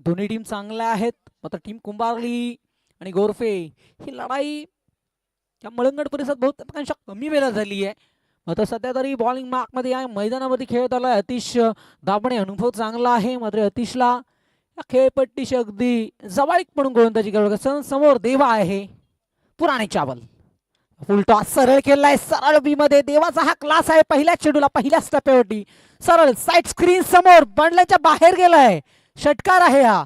दोन्ही टीम चांगल्या आहेत. मात्र टीम कुंभारली आणि गोरफे ही लढाई त्या मळंगड परिसरात बहुतांश कमी वेळेला झाली आहे. मात्र सध्या तरी बॉलिंग मार्कमध्ये या मैदानामध्ये खेळत आला अतिश दाबणे अनुभव चांगला आहे. मात्र अतिशला या खेळपट्टीशी अगदी जवळीकपणून गोलंदाजी करावं. समोर देवा आहे पुराणे चावल. फुल टॉस सरळ केलाय सरळ बी मध्ये. देवाचा हा क्लास आहे. पहिल्या चेंडूला पहिल्याच टप्प्यावरती सरळ साईड स्क्रीन समोर बंडल्याच्या बाहेर गेलाय. षटकार आहे हा.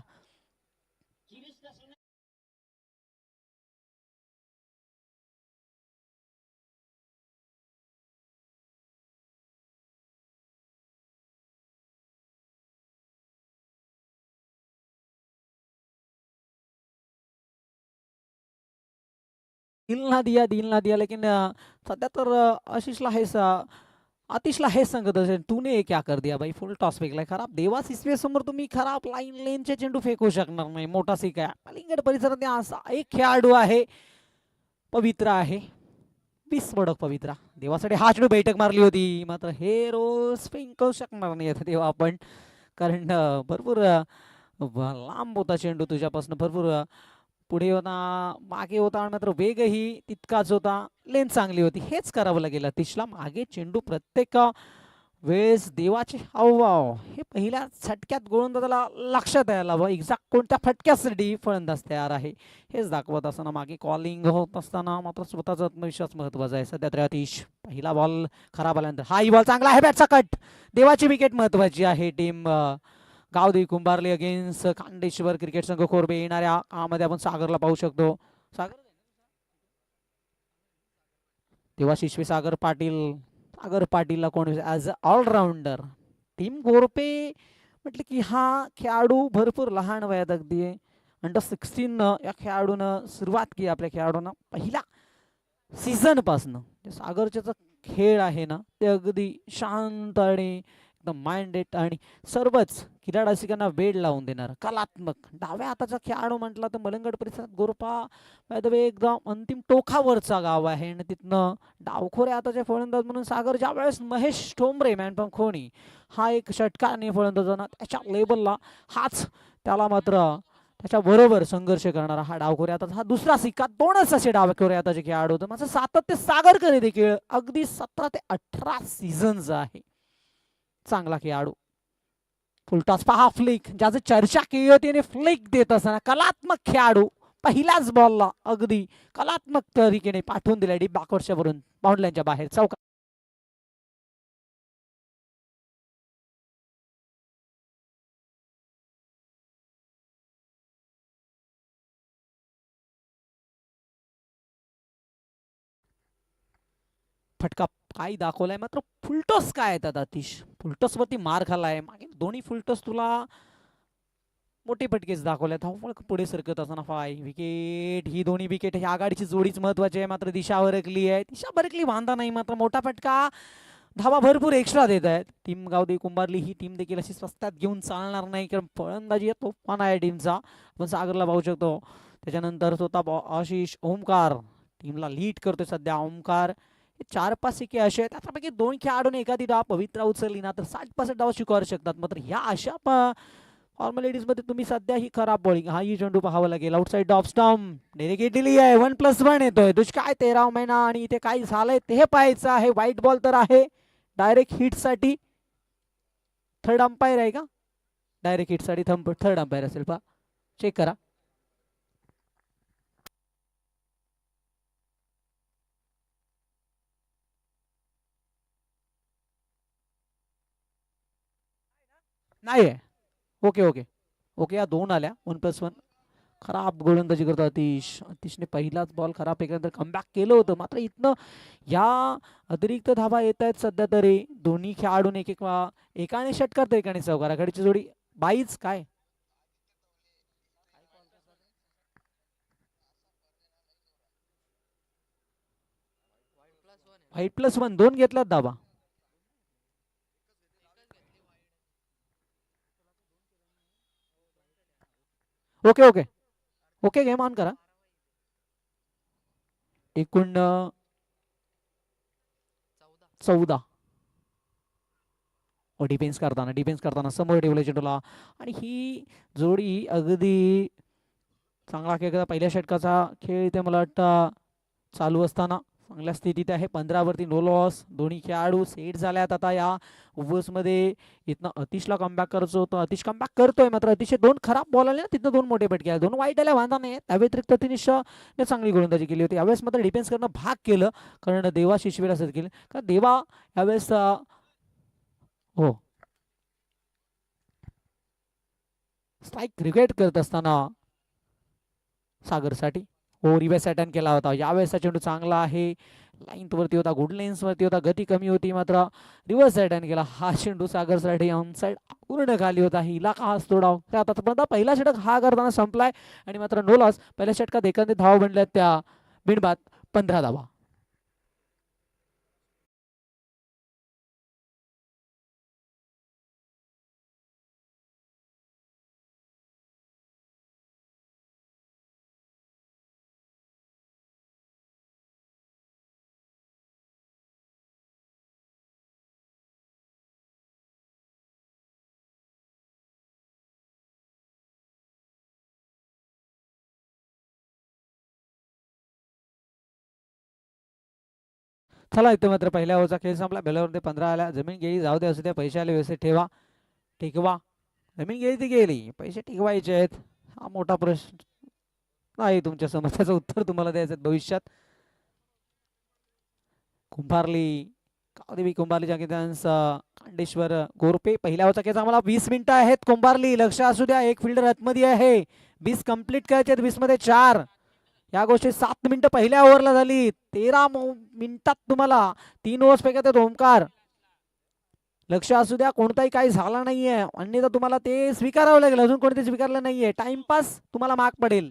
दिल ना दिया लेकिन सध्या तर आशिषला हे आतिशला हे सांगत असेल तूने क्या कर दिया भाई. फुल टॉस फेकलाय. खराब देवास इस्वे समोर तुम्ही खराब लाईन लेनचे चेंडू फेकू शकणार नाही. मोठा सिक आहे. कलिंगड परिसरात असा एक खेळाडू आहे पवित्र आहे. 20 पडक पवित्रा. देवासाठी हा चेंडू बैठक मारली होती. मात्र हे रोज फेकू शकणार नाही आता देवा आपण. कारण भरपूर लांब होता चेंडू तुझ्यापासून. भरपूर पुढे होता मागे होता. मात्र वेगही तितकाच होता. लेन चांगली होती. हेच करावं लागेल अतिशला. मागे चेंडू प्रत्येक वेळेस देवाचे हावभाव हे पहिल्या झटक्यात गोलंदाजाला लक्षात यायला हवं. एक्झॅक्ट कोणत्या फटक्यासाठी फलंदाज तयार आहे हेच दाखवत असताना मागे कॉलिंग होत असताना मात्र स्वतःचा आत्मविश्वास महत्वाचा आहे. सध्या तर अतिश पहिला बॉल खराब आल्यानंतर हाही बॉल चांगला आहे. बॅटचा कट. देवाची विकेट महत्वाची आहे. Team Gavdevi Kumbharli against Khandeshwar cricket संघ कोरबे. येणाऱ्या काळामध्ये आपण सागरला पाहू शकतो. सागर तेव्हा शिशवी सागर पाटील. सागर पाटीलला कोण as a all-rounder. Team Gorpe म्हटलं की हा खेळाडू भरपूर लहान वयात अगदी अंडर 16 या खेळाडूनं सुरुवात केली. आपल्या खेळाडूनं पहिला सीझन पासनं सागरचा खेळ आहे ना ते अगदी शांत आणि एकदम माइंडेड आणि सर्वच क्रीडा रसिकांना वेळ लावून देणार कलात्मक डाव्या हाताचा खेळाडू म्हटला तर मलंगड परिसरात गोरपा एकदम अंतिम टोकावरचा गाव आहे. आणि तिथनं डावखोऱ्या हाताचे फलंदाज म्हणून सागर ज्या वेळेस महेश ठोंबरे मॅनपम खोणी हा एक षटकारने फलंदाजांना त्याच्या लेबलला हाच त्याला मात्र त्याच्याबरोबर संघर्ष करणारा हा डावखोरे आता हा दुसरा सिक्का. दोनच असे डावखोरे आताचे खेळाडू होते. माझं सातत्य सागर करे देखील अगदी 17 ते 18 सीझन्स आहे. चांगला खेळाडू. फुलटॉस पहा फ्लिक ज्याची चर्चा केली होती आणि फ्लिक देत असताना कलात्मक खेळाडू पहिल्याच बॉलला अगदी कलात्मक तरीकेने पाठवून दिल्या डी बॅकवर्डच्या वरून बाउंडलाईनच्या बाहेर चौका. फटका काय दाखवलाय मात्र फुलटॉस काय येतात अतिश. फुलटॉस वरती मार खालाय. मागे दोन्ही फुलटॉस तुला मोठे फटकेच दाखवले. धावफळ पुढे सरकत असताना फाय विकेट. ही दोन्ही विकेट ही आघाडीची जोडीच महत्वाची आहे. मात्र दिशा हरकली आहे. दिशा बरकली बांधा नाही. मात्र मोठा फटका. धावा भरपूर एक्स्ट्रा देत आहेत. टीम गावदेवी कुंभारली ही टीम देखील अशी स्वस्तात घेऊन चालणार नाही. कारण फलंदाजी तोफान आहे टीमचा. आपण सागरला पाहू शकतो. त्याच्यानंतर स्वतः आशिष ओमकार टीमला लीड करतोय सध्या. ओमकार 4-5 सिक्के असे आहेत. त्यापैकी 2 खेळाडूने एखादी डाव पवित्रा उचलली ना तर 60% डाव स्वीकारू शकतात. मात्र ह्या अशा फॉर्मॅलिटीज मध्ये तुम्ही सध्या ही खराब बॉलिंग हा ही चेंडू पाहावा लागेल. आउटसाइड ऑफ स्टंप डेलिकेट दिली आहे. 1+1 येतोय. दुष्काळ 13 महिना आणि इथे काय झालंय ते पाहायचं आहे. व्हाईट बॉल तर आहे डायरेक्ट हिट साठी. थर्ड अंपायर आहे का डायरेक्ट हिट साठी. थर्ड अंपायर असेल पा चेक करा. नाही आहे. Okay okay okay. या 2 आल्या 1+1. खराब गोलंदाजी करतो अतिश. अतिशने पहिलाच बॉल खराब फेकल्यानंतर कमबॅक केलं होतं. मात्र इथनं या अतिरिक्त धावा येत आहेत सध्या तरी. दोन्ही खेळाडून एक एक एकाने षटकार तर एकाने चौकार. आघाडीची जोडी 22 काय8+1 2 घेतल्यात धावा. Okay okay okay. Game on करा. एकूण 14. डिफेन्स करताना समोर ठेवलं चेंडूला आणि ही जोडी अगदी चांगला खेळ पहिल्या षटकाचा खेळ इथे मला वाटतं चालू असताना चांगल्या स्थितीत आहे. 15 वरती नो लॉस. दोन्ही खेळाडू सेट झाल्यात आता या ओव्हर्समध्ये. इथनं अतिशला कमबॅक करायचं होतं. अतिश कमबॅक करतोय मात्र अतिशय 2 खराब बॉल आले ना, तिथं 2 मोठे फटके आले. 2 वाईट आल्या वांधा नाही. त्या व्यतिरिक्त अतिशने चांगली गोलंदाजी केली होती. यावेळेस मात्र डिफेन्स करणं भाग केलं कारण देवा शिशवीर असं केलं कारण देवा यावेळेस हो स्ट्राईक क्रिकेट करत असताना सागरसाठी हो रिव्हर्स अटॅक केला होता. यावेळेसचा चेंडू चांगला आहे. लाईन वरती होता, गुड लेन्स वरती होता, गती कमी होती मात्र रिव्हर्स अटॅक केला. हा चेंडू सागरसाठी ऑनसाइड पूर्ण खाली होता. हिला का हाच तोडाव आतापर्यंत पहिला षटक हा करताना संपलाय आणि मात्र नो लॉस. पहिल्या षटकात एकंदरीत धावा बनल्यात त्या बिनबाद 15 धावा. चला इथे मात्र पहिल्या ओव्हरचा खेळ संपला. बेलावरती 15 आल्या. जमीन गेली जाऊ दे, असू द्या, पैसे आले व्यवस्थित ठेवा, टिकवा. जमीन गेली ती गेली, पैसे टिकवायचे आहेत. हा मोठा प्रश्न नाही तुमच्या समोर, त्याचं उत्तर तुम्हाला द्यायचं भविष्यात. कुंभारली कादेवी कुंभारली कांडेश्वर गोरपे पहिल्या ओव्हरचा खेळ आम्हाला 20 मिनिटं आहेत. कुंभारली लक्ष असू द्या, एक फिल्डर आतमध्ये आहे. 20 कंप्लीट करायचे आहेत, 20 मध्ये 4. या गोष्टी 7 मिनिटं पहिल्या ओव्हरला झाली. 13 मिनिटात तुम्हाला 3 ओव्हर्स पैकी ओमकार लक्ष असू द्या, कोणताही काही झाला नाहीये. अन्यथा तुम्हाला ते स्वीकारावं लागेल. अजून कोणते स्वीकारलं नाहीये. टाइमपास तुम्हाला मार्क पडेल.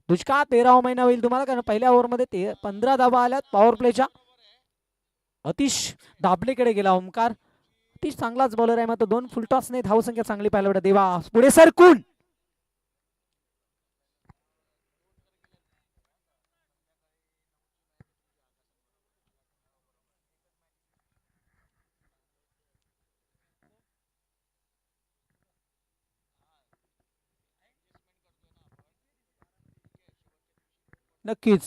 दुष्काळ 13वा महिना होईल तुम्हाला कारण पहिल्या ओव्हरमध्ये 15 धावा आल्यात पॉवर प्लेच्या. अतिश दाबलेकडे गेला ओमकार. अतिश चांगलाच बॉलर आहे मात्र 2 फुलटॉस नाही. धावसंख्या चांगली पाहायला भेटत. देवा पुढे सरकून नक्कीच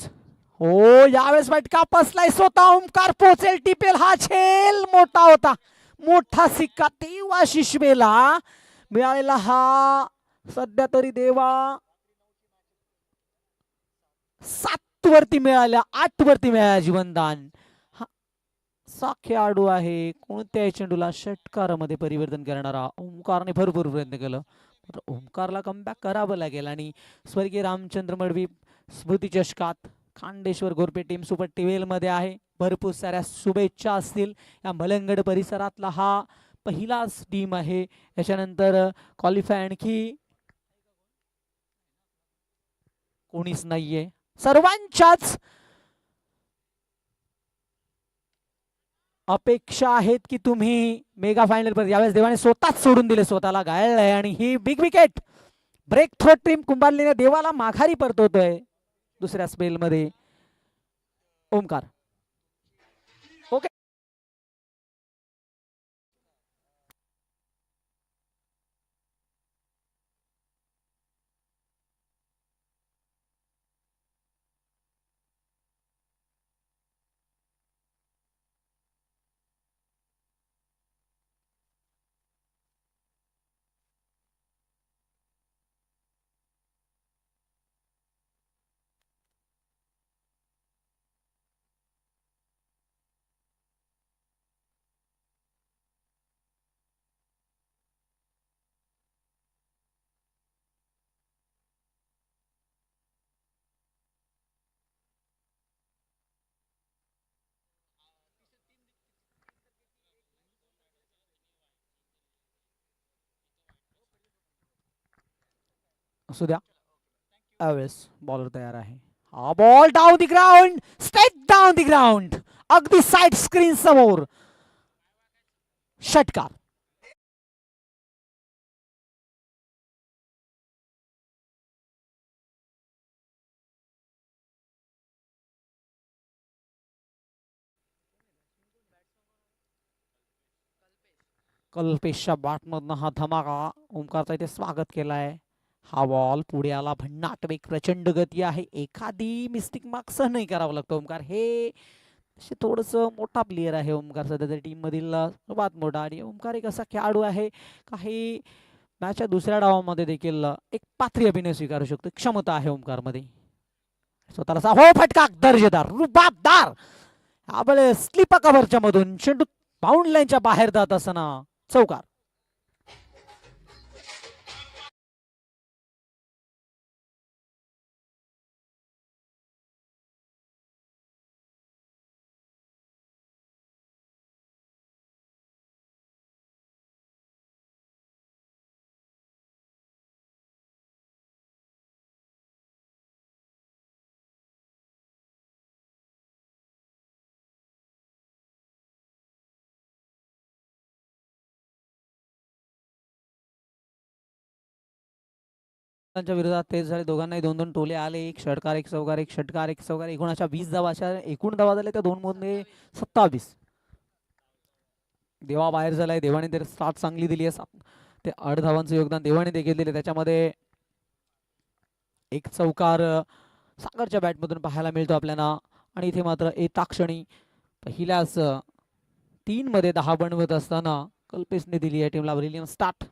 हो. यावेळेस फटका बसलाय, स्वतः ओमकार पोचेल, टिपेल, हा झेल मोठा होता. मोठा सिक्का तेव्हा शिशवेला मिळालेला हा. सध्या तरी देवा 7 वरती मिळाल्या, 8 वरती मिळाल्या जीवनदान. हा खेळाडू आहे कोणत्याही चेंडूला षटकारामध्ये परिवर्तन करणारा. ओंकारने भरपूर प्रयत्न केलं, ओंकारला कमबॅक करावं लागेल. आणि स्वर्गीय रामचंद्र मडवी स्मृती चषकात खांडेश्वर गोरपे टीम सुपर टीवेल मध्ये आहे. भरपूर साऱ्या शुभेच्छा असतील. या मलंगड परिसरातला हा पहिलाच टीम आहे. याच्यानंतर क्वालिफाय आणखी कोणीच नाहीये. सर्वांच्याच अपेक्षा आहेत की तुम्ही मेगा फायनल पर्यंत. यावेळेस देवाने स्वतःच सोडून दिले, स्वतःला गाळलंय आणि ही big wicket breakthrough team कुंभारलीने देवाला माघारी परतवतोय दुसऱ्या स्पेल मध्ये. ओमकार ओके. असू द्या, यावेळेस बॉलर तयार आहे. हा ball down the ground, straight down the ground, अगदी साइड स्क्रीन समोर. षटकार. कल्पेशच्या बॅटमधनं हा धमाका ओमकारचा इथे स्वागत केलाय. हा बॉल पुढे आला, भन्नाट वेग, प्रचंड गती आहे. एखादी मिस्टेक मार्क सहन नाही करावं लागतं ओमकार. हे थोडस मोठा प्लेअर आहे ओमकार, सध्या टीम मधील सर्वात मोठा. आणि ओमकार एक असा खेळाडू आहे, काही मॅचच्या दुसऱ्या डावामध्ये देखील एक पात्री अभिनय स्वीकारू शकतो, क्षमता आहे ओमकार मध्ये. स्वतःला हो फटका दर्जेदार रुबाबदार. यावेळेस स्लिपा कव्हरच्या मधून चेंडू बाउंड लाईनच्या बाहेर जात असताना चौकार. विरोधात तेच झाले. दोघांनाही 2-2 टोले आले. एक षटकार, एक चौकार, एक षटकार, एक चौकार. एकूण अशा 20 धावा, अशा एकूण धावा झाल्या त्या दोन मध्ये 27. देवा बाहेर झालाय. देवाने तर स्टार्ट चांगली दिली आहे. ते 8 धावांचं योगदान देवाने देखील दिले. त्याच्यामध्ये एक चौकार सागरच्या बॅटमधून पाहायला मिळतो आपल्याला. आणि इथे मात्र येता क्षणी पहिल्याच 3 मध्ये 10 बनवत असताना कल्पेशने दिली आहे टीमला ब्रिलियंट स्टार्ट.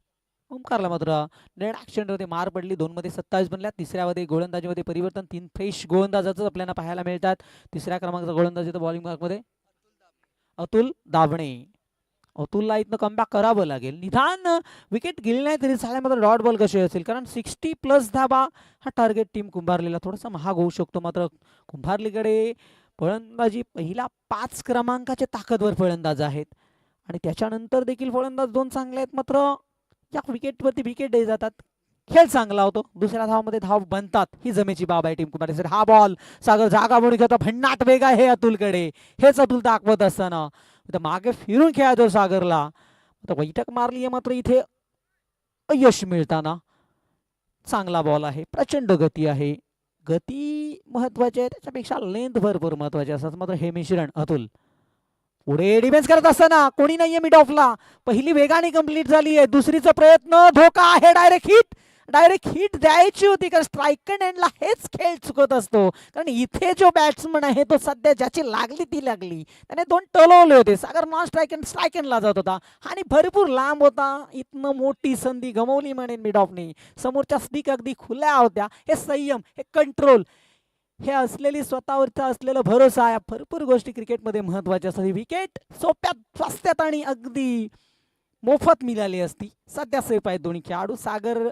ओमकारला मात्र नेट ॲक्शनमध्ये मार पडली. 2 मध्ये 27 बनल्या. तिसऱ्यामध्ये गोलंदाजीमध्ये परिवर्तन. 3 फ्रेश गोलंदाजाच आपल्याला पाहायला मिळतात. तिसऱ्या क्रमांकाचा गोलंदाज येतो बॉलिंग मार्कमध्ये अतुल दाभणे. अतुलला इथनं कमबॅक करावं लागेल. निदान विकेट गेली नाही तरी चालेल, मात्र डॉट बॉल कसे असेल, कारण 60+ धाबा हा टार्गेट टीम कुंभारलीला थोडासा महाग होऊ शकतो. मात्र कुंभारलीकडे फलंदाजी पहिला 5 क्रमांकाचे ताकदवर फलंदाज आहेत आणि त्याच्यानंतर देखील फलंदाज 2 चांगले आहेत. मात्र या विकेटवरती विकेट दे जातात. खेळ चांगला होतो. दुसऱ्या धावामध्ये धाव बनतात, ही जमेची बाब आहे टीम कुंभारली. हा बॉल सागर जागा म्हणून घेतो. भन्नाट वेग आहे अतुलकडे. हेच अतुल दाखवत असताना मागे फिरून खेळायचो सागरला. बैठक मारली आहे, मात्र इथे यश मिळताना. चांगला बॉल आहे, प्रचंड गती आहे. गती महत्वाची आहे, त्याच्यापेक्षा लेंथ भरपूर महत्वाची असतात. मात्र हे मिश्रण अतुल पुढे डिफेन्स करत असताना कोणी नाहीये मिड ऑफला. पहिली वेगाने कंप्लीट झाली आहे. दुसरीचा प्रयत्न धोका आहे. डायरेक्ट हिट द्यायची होती, कारण स्ट्रायकर एंडला हेच खेळ चुकत असतो. कारण इथे जो बॅट्समन आहे तो सध्या ज्याची लागली ती लागली, त्याने 2 टलवले होते. सागर नॉन स्ट्रायक एंडला जात होता आणि भरपूर लांब होता. इथनं मोठी संधी गमवली म्हणेन मिड ऑफने. समोरच्या स्टिक अगदी खुल्या होत्या. हे संयम, हे कंट्रोल, हे असलेली स्वतःवरचा असलेला भरोसा, या भरपूर गोष्टी क्रिकेटमध्ये महत्वाच्या असतात. विकेट सोप्यात, स्वस्त्यात आणि अगदी मोफत मिळाली असती. सध्या सेफ आहेत दोन्ही खेळाडू. सागर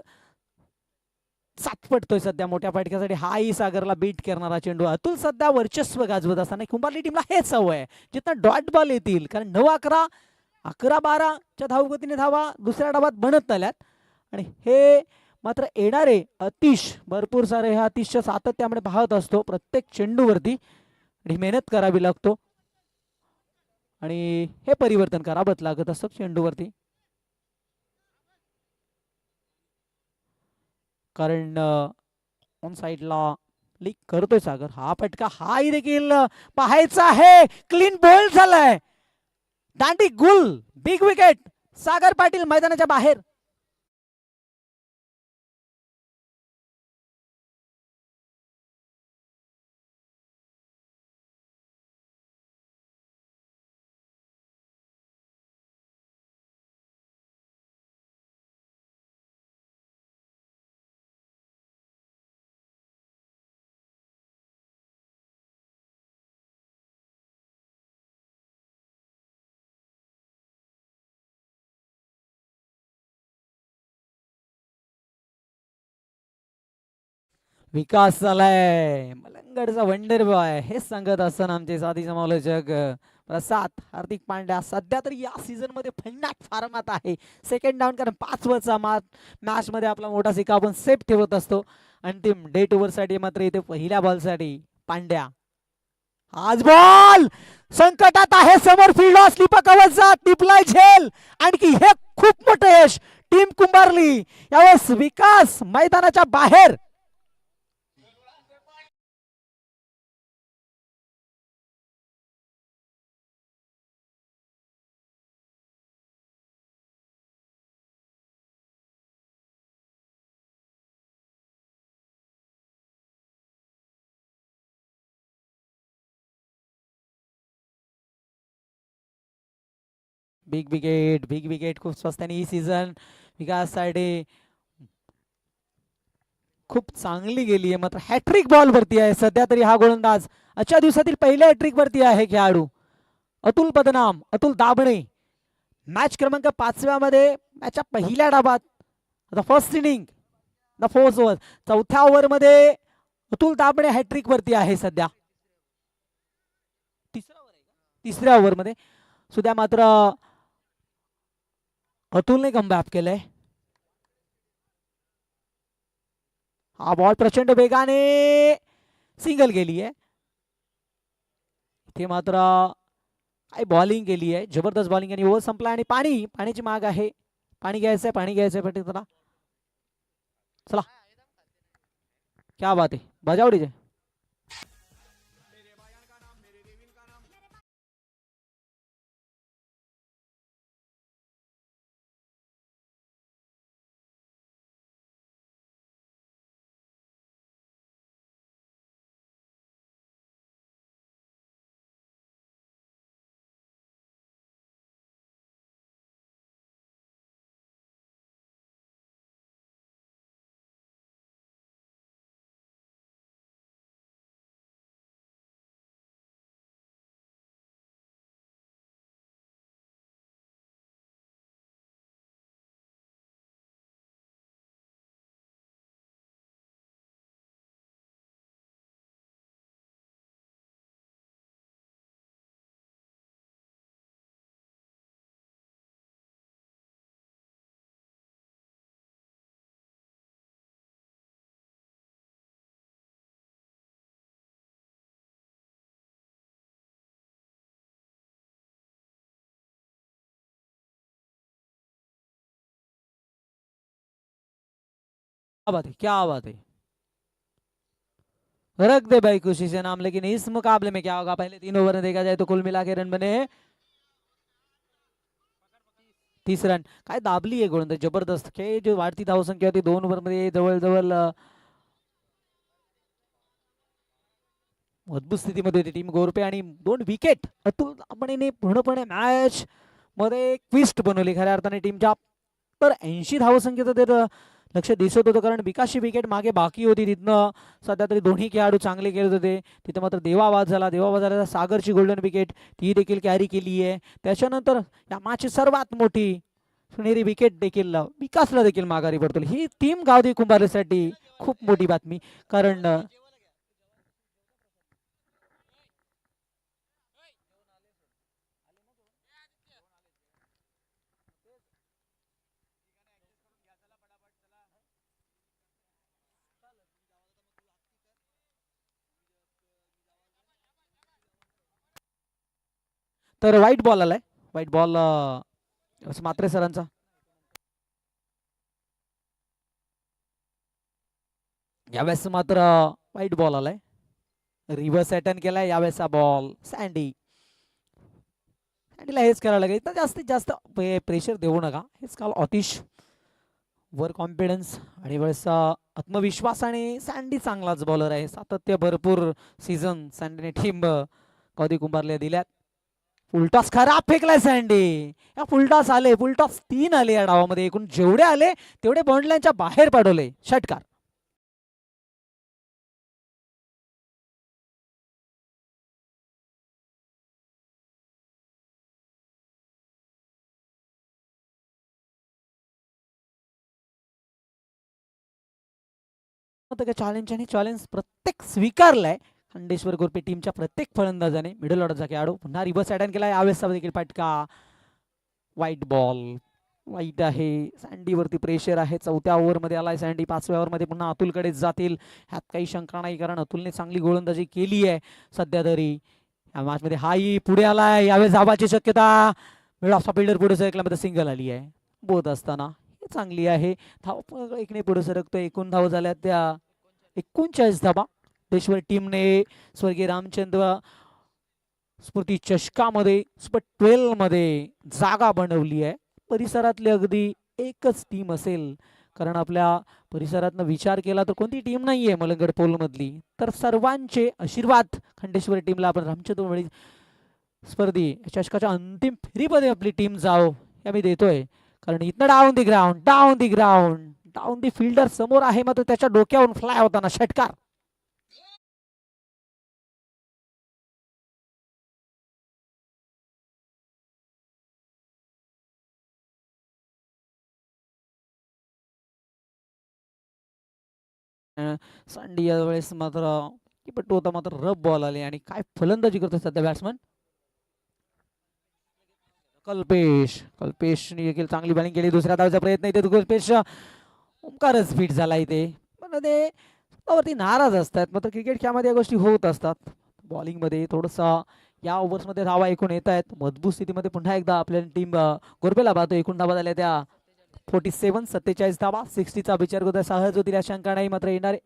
सातपटतोय सध्या मोठ्या फाटक्यासाठी. हाही सागरला बीट करणारा चेंडू. अतुल सध्या वर्चस्व गाजवत असताना कुंभारली टीमला हेच हवं आहे, जिथं डॉट बॉल येतील. कारण 9-11, 11-12च्या धावगतीने धावा दुसऱ्या डावात बनत आल्यात. आणि हे मात्र येणारे अतिश भरपूर सारे, ह्या अतिशय सातत्यामुळे पाहत असतो प्रत्येक चेंडूवरती. आणि मेहनत करावी लागतो आणि हे परिवर्तन करावंच लागत असतं चेंडूवरती. कारण ऑन साईडला लीक करतोय सागर. हा फटका हाही देखील पाहायचा आहे. क्लीन बॉल झालाय. दांडी गुल, बिग विकेट. सागर पाटील मैदानाच्या बाहेर. विकास झालाय. मलंगडचा वंडर बॉय हे सांगत असताना आमचे साथी समालोचक प्रसाद हार्दिक पांड्या सध्या तरी या सीझन मध्ये भन्नाट फॉर्मात आहे. सेकंड डाऊन, कारण 5 मॅच मध्ये आपला मोठा सिक्का आपण सेफ ठेवत असतो. अंतिम डेट ओव्हर साठी मात्र इथे पहिल्या बॉल साठी पांड्या. आज बॉल संकटात आहे. समोर फील्ड स्लिपा कव्हरचा टिपलाय झेल. आणखी हे खूप मोठं यश टीम कुंभारली. यावेळेस विकास मैदानाच्या बाहेर. बिग विकेट खूप स्वस्ताने ही सीझन विकास साडे खूप चांगली गेली आहे. मात्र हॅट्रिक बॉल वरती आहे सध्या तरी हा गोलंदाज. आजच्या दिवसातील पहिल्या हॅट्रिक वरती आहे खेळाडू अतुल पदनाम, अतुल दाभणे. मॅच क्रमांक 5व्या मध्ये मॅचच्या पहिल्या डाबात the first inning the fourth over, चौथ्या ओव्हर मध्ये अतुल दाभणे हॅट्रिक वरती आहे सध्या. तिसऱ्या ओव्हर मध्ये सुद्धा मात्र अतुलने कमबॅक केलंय. हा बॉल प्रचंड वेगाने सिंगल गेली आहे. इथे मात्र काय बॉलिंग केली आहे, जबरदस्त बॉलिंग. आणि ओव्हर संपला आणि पाण्याची माग आहे. पाणी घ्यायचंय पण चला चला क्या बात आहे बजावडीचे. क्या बात है रख दे भाई खुशी से नाम. लेकिन इस मुकाबले में क्या होगा, पहले 3 ओवर में देखा जाए तो कुल मिला के रन बने 30 रन. काय दाबली आहे गोलंदाज जबरदस्त. खेळ जो वाढती धावसंख्या होती 2 ओव्हर मध्ये जवळजवळ अद्भुत स्थितीमध्ये होती टीम गोरपे. आणि 2 विकेट अतुल दाभणेने पूर्णपणे मॅच मध्ये ट्विस्ट बनवली खऱ्या अर्थाने टीमच्या. तर 80 धावसंख्येचं ते लक्ष दिसत होतं, कारण विकासची विकेट मागे बाकी होती. तिथनं सध्या तरी दोन्ही खेळाडू चांगले खेळत होते. तिथं मात्र देवावाद झाला. सागरची गोल्डन विकेट ती देखील कॅरी केली आहे. त्याच्यानंतर या मॅचची सर्वात मोठी सुनेरी विकेट देखील विकासला देखील माघारी पडतो. ही टीम गावदेवी कुंभारसाठी खूप मोठी बातमी. कारण तर व्हाईट बॉल आलाय. व्हाईट बॉल मात्रे सरांचा. यावेळेस मात्र व्हाईट बॉल आलाय. रिव्हर्स अटॅन केलाय यावेळेस. बॉल सँडीला हेच करायला लागेल. तर जास्तीत जास्त प्रेशर देऊ नका. हेच काल अतिश वर कॉन्फिडन्स आणि वेळेस आत्मविश्वास. आणि सँडी चांगलाच बॉलर आहे. सातत्य भरपूर सीझन सँडीने टीम गावदेवी कुंभारला दिल्यात. फुलटॉस खराब फेकलाय सँडी. या फुलटॉस 3 आले या डावामध्ये. एकूण जेवढे आले तेवढे बॉन्डलाईनच्या बाहेर पाडवले. षटकार. चॅलेंज आणि चॅलेंज प्रत्येक स्वीकारलाय खंडेश्वर गोरपे टीमच्या प्रत्येक फलंदाजाने. मिडल ऑर्डरचा खेळाडू पुन्हा रिव्हर्स अटॅन केला. यावेळेस देखील फटका. व्हाईट बॉल वाईट आहे. सँडीवरती प्रेशर आहे. 4थ्या ओव्हरमध्ये आलाय सँडी. 5व्या ओव्हरमध्ये पुन्हा अतुलकडेच जातील ह्यात काही शंका नाही, कारण अतुलने चांगली गोलंदाजी केली आहे सध्या तरी या मॅचमध्ये. हाही पुढे आलाय. यावेळेस धावाची शक्यता. मिडॉफचा फिल्डर पुढे सरकल्यामध्ये सिंगल आली आहे. बोध असताना चांगली आहे. धाव एकने पुढे सरकतोय. एकूण धाव झाल्या त्या 39 धावा. देशवर टीमने स्वर्गीय रामचंद्र स्मृती चषकामध्ये सुपर 12 मध्ये जागा बनवली आहे. परिसरातली अगदी एकच टीम असेल, कारण आपल्या परिसरातनं विचार केला तर कोणती टीम नाहीये मलंगड पोल मधली. तर सर्वांचे आशीर्वाद खंडेश्वर टीमला आपण रामचंद्र स्पर्धी चषकाच्या अंतिम फेरीमध्ये आपली टीम जाव हे मी देतोय, कारण इथनं down the ground, down the ground, down the fielder समोर आहे, मात्र त्याच्या डोक्यावरून फ्लाय होताना षटकार. संडी यावेळेस मात्र पट्टू होता, मात्र रफ बॉल आले आणि काय फलंदाजी करतो सध्या बॅट्समन कल्पेश. कल्पेशने देखील चांगली बॅटिंग केली, दुसऱ्या धावचा प्रयत्न इथे कल्पेश ओंकारच फिट झाला इथे, पण ते स्वतःवरती नाराज असतात. मात्र क्रिकेट खेळामध्ये या गोष्टी होत असतात. बॉलिंगमध्ये थोडंसं या ओव्हर्समध्ये धावा एकूण येत आहेत, मजबूत स्थितीमध्ये पुन्हा एकदा आपल्या टीम गोरबेला पाहतो. एकूण धावा झाल्या त्या 47, 47 धावा, 60चा विचार करता सहज होतील अशा शंका नाही. मात्र येणारे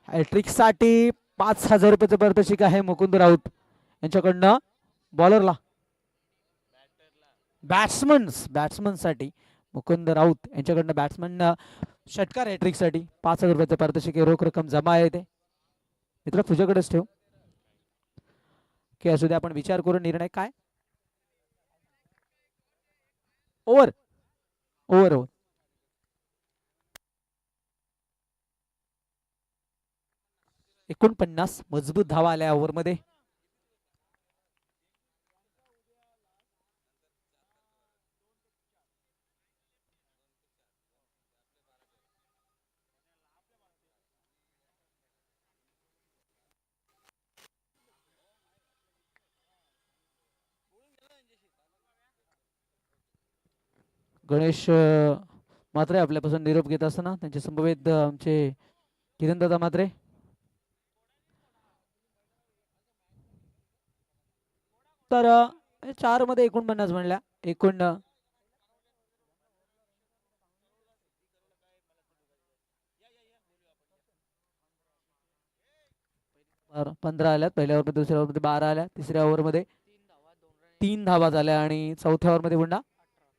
हॅट्रिक साठी 5,000 रुपयाचं पारितोषिक आहे मुकुंद राऊत यांच्याकडनं. बॉलरला बॅट्समन साठी मुकुंद राऊत यांच्याकडनं बॅट्समन षटकार हॅट्रिक साठी 5,000 रुपयाचं पारितोषिक रोख रक्कम जमा आहे. ते मित्र तुझ्याकडेच ठेव की असू दे, आपण विचार करून निर्णय काय. ओव्हर ओव्हर ओव्हर 49 मजबूत धावा आल्या ओव्हरमध्ये. गणेश मात्रे आपल्यापासून निरोप घेत असताना त्यांचे संभवित आमचे किरणदादा मात्रे. तर 4 मध्ये 49 म्हणल्या एकूण 15 आल्यात. पहिल्या ओव्हरमध्ये, दुसऱ्या ओव्हरमध्ये 12 आल्या, तिसऱ्या ओव्हरमध्ये 3 धावा झाल्या आणि चौथ्या ओव्हरमध्ये पुन्हा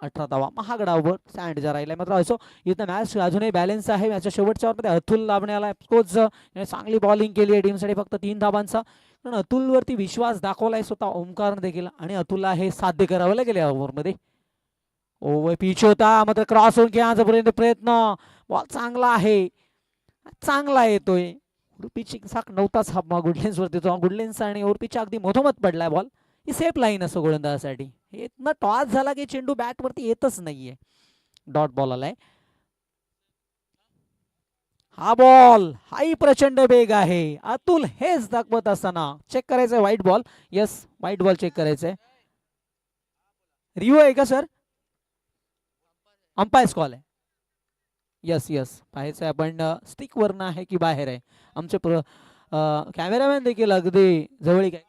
18 धावा. महागडा ओव्हर सँडचा राहिला. मात्र असो इथं मॅच अजूनही बॅलन्स आहे. मॅचच्या शेवटच्या ओव्हरमध्ये अतुल लाभणे आला, कोच चांगली बॉलिंग केली आहे टीमसाठी फक्त 3 धावांचा. पण अतुलवरती विश्वास दाखवलाय स्वतः ओमकारने देखील आणि अतुलला हे साध्य करावं लागेल या ओव्हरमध्ये. ओव्हर पिच होता, मात्र क्रॉस होऊन खेळाचा प्रयत्न, बॉल चांगला आहे, चांगला येतोय. पिच साक नव्हताच हा गुडलेन्स वरती, तो गुडलेन्स आणि ओव्हर पिच अगदी मधोमध पडलाय बॉल. ही सेफ लाईन असो गोलंदाजासाठी. इथनं टॉस झाला की चेंडू बॅट वरती येतच नाहीये, डॉट बॉल आलाय. हा बॉल हाही प्रचंड वेग आहे. अतुल हेच दाखवत असताना चेक करायचंय white ball. Yes, white ball check करायचंय. रिव्ह्यू आहे का सर? अंपायर्स कॉल आहे. यस यस, पाहायचंय आपण स्टिक वरनं आहे की बाहेर आहे. आमचे कॅमेरामॅन देखील अगदी जवळीक आहे.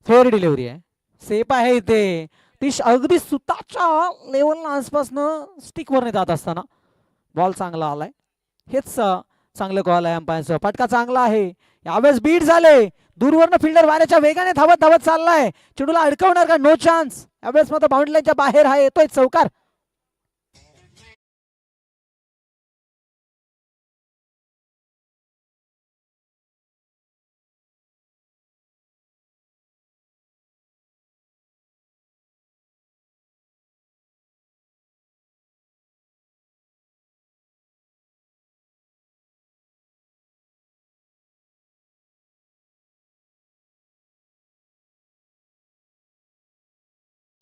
फेअर डिलिव्हरी आहे, सेफ आहे इथे. ती अगदी सुताच्या लेवलला आसपासनं स्टिकवरने जात असताना बॉल चांगला आलाय. हेच चांगलं कॉल आहे अंपायरचा. फटका चांगला आहे. यावेळेस बीट झाले, दूरवरनं फिल्डर वाऱ्याच्या वेगाने धावत धावत चाललाय. चेंडूला अडकवणार का? No chance. यावेळेस मात्र बाउंड्री लाईनच्या बाहेर हा येतोय चौकार.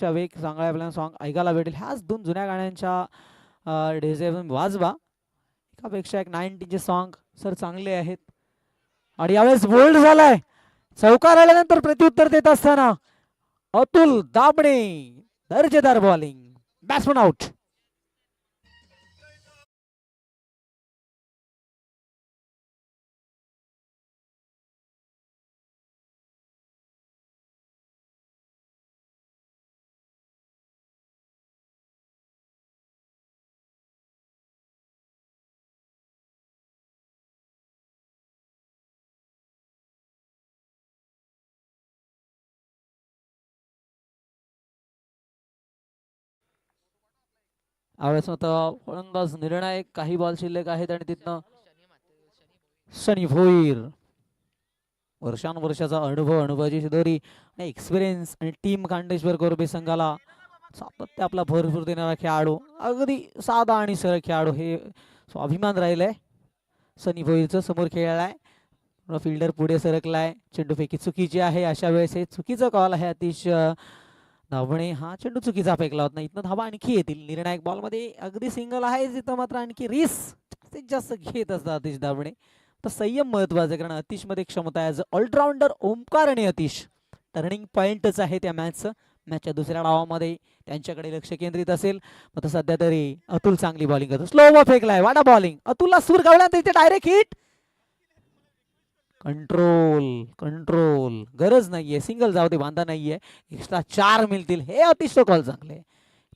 वेग चांगला आपल्याला सॉन्ग ऐकायला भेटेल. ह्याच 2 जुन्या गाण्यांच्या डीजे वाजवा. एकापेक्षा एक 90चे सॉन्ग सर चांगले आहेत. आणि यावेळेस बोल्ड झालाय. चौकार आल्यानंतर प्रत्युत्तर देत असताना अतुल दाबणे, दर्जेदार बॉलिंग, बॅट्समन आउट. यावेळेस आता फलंदाज निर्णायक, काही बॉल शिल्लक आहेत आणि तिथनं शनी भोईर, वर्षानुवर्षाचा अनुभवाची शिदोरी आणि एक्सपिरियन्स आणि टीम खांडेश्वर कोरबे संघाला सातत्य आपला भरपूर देणारा खेळाडू, अगदी साधा आणि सरळ खेळाडू, हे स्वाभिमान राहिलाय सनी भोईरचं. समोर खेळलाय, फिल्डर पुढे सरकलाय, चेंडूफेकी चुकीची आहे. अशा वेळेस हे चुकीचं कॉल आहे. अतिशय धावणे, हा चेंडू चुकीचा फेकला होता. इथनं धावा आणखी येतील. निर्णायक बॉलमध्ये अगदी सिंगल आहे, तिथं मात्र आणखी रिस्क जास्तीत जास्त घेत असतात अतिश धावणे. तर संयम महत्वाचा आहे, कारण अतिश मध्ये क्षमता आहे. ऑलराऊंडर ओमकार आणि अतिश टर्निंग पॉइंटच आहे त्या मॅचचं. मॅचच्या दुसऱ्या डावामध्ये त्यांच्याकडे लक्ष केंद्रित असेल. आता सध्या तरी अतुल चांगली बॉलिंग करतो. स्लो फेकलाय, वाडा बॉलिंग, अतुलला सूर गावला, तिथे डायरेक्ट हिट. कंट्रोल कंट्रोल, गरज नाहीये, सिंगल जाऊ दे, बांधा नाहीये, एक्स्ट्रा 4 मिळतील. हे अतिशय कॉल चांगले.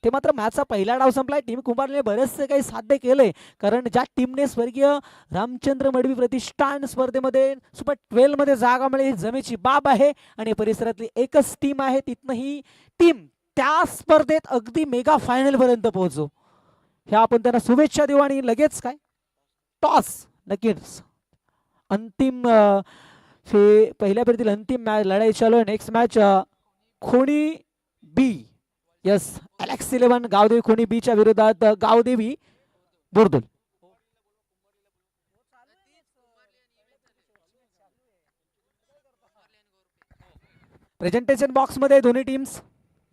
ते मात्र मॅचचा पहिला डाव संपलाय. टीम कुंभारने बरेचसे काही साध्य केले, कारण ज्या टीमने स्वर्गीय रामचंद्र मडवी प्रतिष्ठान स्पर्धेमध्ये सुपर 12 मध्ये जागा मिळेल ही जमेची बाब आहे. आणि परिसरातली एकच टीम आहे, तिथनं ही टीम त्या स्पर्धेत अगदी मेगा फायनल पर्यंत पोहोचो, ह्या आपण त्यांना शुभेच्छा देऊ. आणि लगेच काय टॉस, नक्कीच अंतिम पहिल्या फेरीतील अंतिम मॅच लढाई चालू आहे. नेक्स्ट मॅच खोणी बी, यस, अलेक्स 11 गावदेवी खोणी बी च्या विरोधात गावदेवी बोरदोल. प्रेझेंटेशन बॉक्स मध्ये दोन्ही टीम्स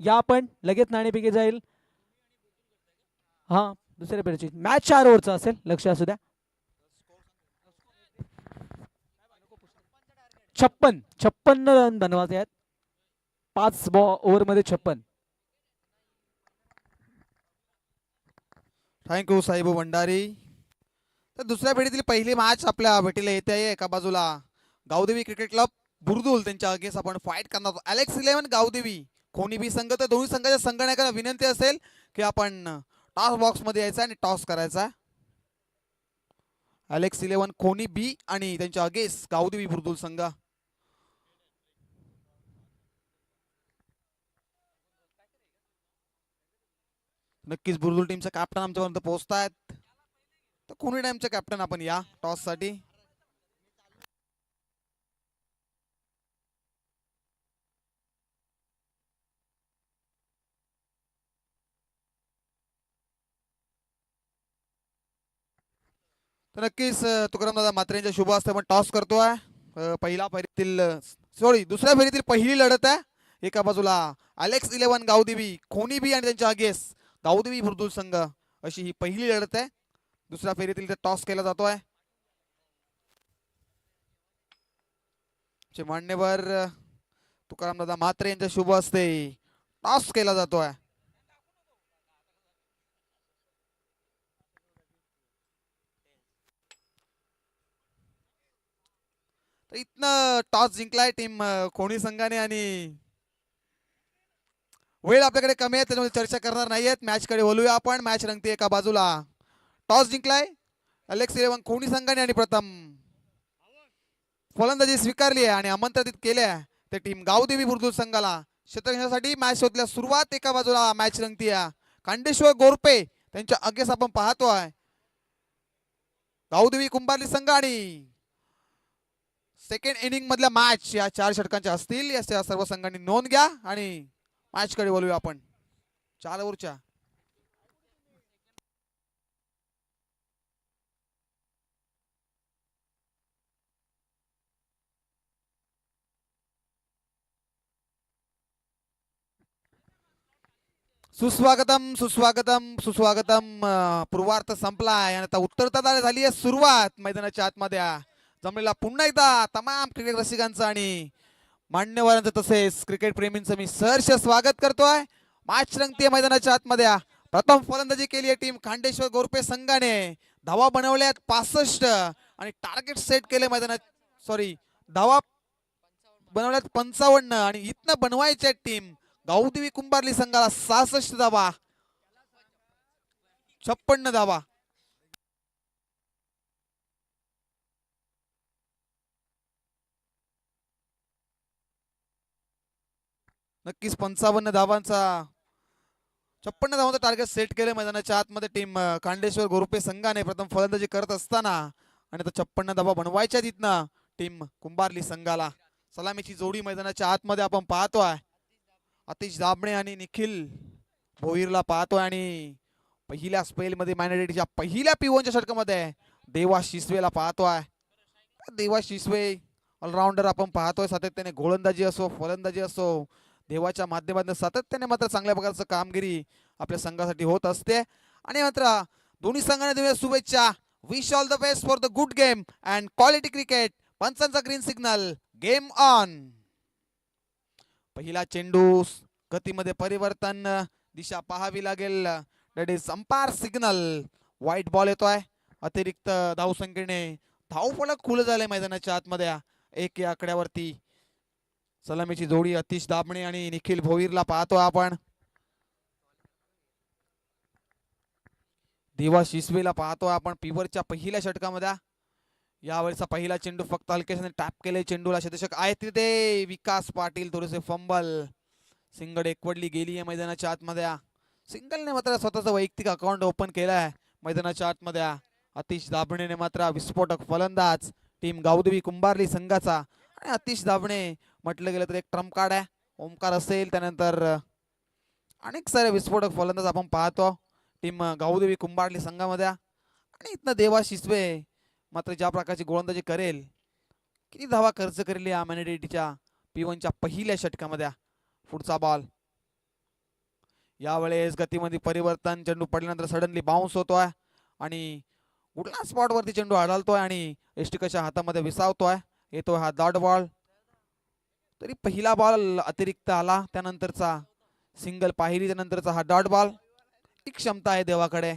या, आपण लगेच नाणेफेकी जाईल. हा, दुसऱ्या फेरीची मॅच 4 ओव्हरचा असेल, लक्ष असू द्या. 56 रन बनवायचे आहेत, 5 ओव्हर मध्ये 56. थँक्यू साहेब भंडारी. तर दुसऱ्या फेरीतील पहिली मॅच आपल्या भेटीला येते आहे. एका बाजूला गावदेवी क्रिकेट क्लब बुरदुल, त्यांच्या अगेन्स्ट आपण फाईट करणार आहोत अलेक्स 11 गावदेवी खोणी बी संघ. तर दोन्ही संघाच्या संगणकाला विनंती असेल की आपण टॉस बॉक्स मध्ये यायचं आणि टॉस करायचा. अलेक्स 11 खोणी बी आणि त्यांच्या अगेन्स्ट गावदेवी बुरदुल संघ. नक्कीच बुरदुल टीमचा कॅप्टन आमच्यापर्यंत पोहोचतायत. तर खोणी टीमचे कॅप्टन आपण या टॉस साठी. तर नक्कीच तुकारामदादा म्हात्रे यांच्या शुभ हस्ते आपण टॉस करतोय. पहिला फेरीतील दुसऱ्या फेरीतील पहिली लढत आहे. एका बाजूला अलेक्स 11 गावदेवी खोणी बी आणि त्यांच्या अगेन्स्ट गावदेवी बुरदुल संघ, अशी ही पहिली लढत आहे. दुसऱ्या फेरीतील टॉस केला जातोय. मान्यवर तुकारामदादा म्हात्रे यांच्या शुभ हस्ते टॉस केला जातोय. इथनं टॉस जिंकलाय टीम खोणी संघाने आणि वेळ आपल्याकडे कमी आहे, त्याच्यामध्ये चर्चा करणार नाहीयेत. मॅच कडे बोलूया आपण. मॅच रंगते. एका बाजूला टॉस जिंकलाय अलेक्स 11 खोणी संघाने आणि प्रथम फलंदाजी स्वीकारली आहे आणि आमंत्रित केल्या ते टीम गावदेवी बुरदुल संघाला क्षेत्ररक्षणासाठी मॅच शोधल्या सुरुवात. एका बाजूला मॅच रंगतीय खांडेश्वर गोरपे त्यांच्या अगेन्स्ट आपण पाहतोय गावदेवी कुंभारली संघ. आणि सेकंड इनिंग मधल्या मॅच या 4 षटकांच्या असतील, या सर्व संघांनी नोंद घ्या. आणि मॅच कडे बोलूया आपण. 4 ओव्हरच्या सुस्वागतम सुस्वागतम सुस्वागतम. पूर्वार्थ संपलाय आणि आता उत्तरार्धात झाली आहे सुरुवात. मैदानाच्या आतमध्ये जमलेला पुन्हा एकदा तमाम क्रिकेट रसिकांचं आणि मान्यवरांचं तसेच क्रिकेट प्रेमींचं मी सहर्ष स्वागत करतोय. मॅच रंगतीय मैदानाच्या आतमध्ये. प्रथम फलंदाजी केली आहे टीम खांडेश्वर गोरपे संघाने. धावा बनवल्यात 65 आणि टार्गेट सेट केले मैदानात, धावा बनवल्यात 55 आणि इथनं बनवायच्या टीम गावदेवी कुंभारली संघाला 66 धावा, 56 धावा. नक्कीच 55 धावांचा 56 धावांचं टार्गेट सेट केलं मैदानाच्या आतमध्ये टीम कांडेश्वर गोरुपे संघाने प्रथम फलंदाजी करत असताना आणि आता 56 धावा बनवायच्या तिथनं टीम कुंभारली संघाला. सलामीची जोडी मैदानाच्या आतमध्ये आपण पाहतोय. अतिश दाबणे आणि निखिल भोईरला पाहतोय आणि पहिल्या स्पेलमध्ये मॅनेडेटीच्या पहिल्या पिवनच्या षटकामध्ये देवा शिसवेला पाहतोय. देवा शिसवे ऑलराऊंडर आपण पाहतोय. सातत्याने गोलंदाजी असो फलंदाजी असो देवाच्या माध्यमातून सातत्याने मात्र चांगल्या प्रकारचं कामगिरी आपल्या संघासाठी होत असते. आणि मात्र दोन्ही संघाने देऊया शुभेच्छा. Wish all the best for the good game and quality cricket. पंचांचा ग्रीन सिग्नल, गेम ऑन. पहिला चेंडू गतीमध्ये परिवर्तन, दिशा पाहावी लागेल. That is umpire signal. White ball येतोय. अतिरिक्त धावसंख्येने धावफलक खुलं झालंय मैदानाच्या आतमध्ये 1 या आकड्यावरती. सलामीची जोडी अतिश दाबणे आणि निखिल भोईरला पाहतो आपण. देवा शिसवेला पाहतो आपण पिवरच्या पहिल्या षटकामध्ये. यावेळेचा पहिला चेंडू फक्त हलकेशाने टॅप केले चेंडूला. शतक आहे तिथे विकास पाटील थोडेसे फंबल. सिंगल एकवडली गेली आहे मैदानाच्या आतमध्ये. सिंगलने मात्र स्वतःचा वैयक्तिक अकाउंट ओपन केलाय मैदानाच्या आतमध्ये. अतिश दाबणेने मात्र विस्फोटक फलंदाज टीम गावदेवी कुंभारली संघाचा. आणि अतिश दाबणे म्हटलं गेलं तर एक ट्रम्प कार्ड आहे. ओमकार असेल त्यानंतर अनेक सारे विस्फोटक फलंदाज आपण पाहतो टीम गावदेवी कुंभारली संघामध्ये. आणि इथनं देवा शिसवे मात्र ज्या प्रकारची गोलंदाजी करेल, किती धावा खर्च करेल या मॅनेडेटीच्या P1च्या पहिल्या षटकामध्ये. पुढचा बॉल. यावेळेस गतीमध्ये परिवर्तन, चेंडू पडल्यानंतर सडनली बाउन्स होतोय आणि कुठल्या स्पॉट वरती चेंडू आढळतोय आणि यष्टिकाच्या हातामध्ये विसावतोय. येतोय हा डॉट बॉल. तरी पहिला बॉल अतिरिक्त आला, त्यानंतरचा सिंगल पाहिली, त्यानंतरचा हा डॉट बॉल. ही क्षमता आहे देवाकडे.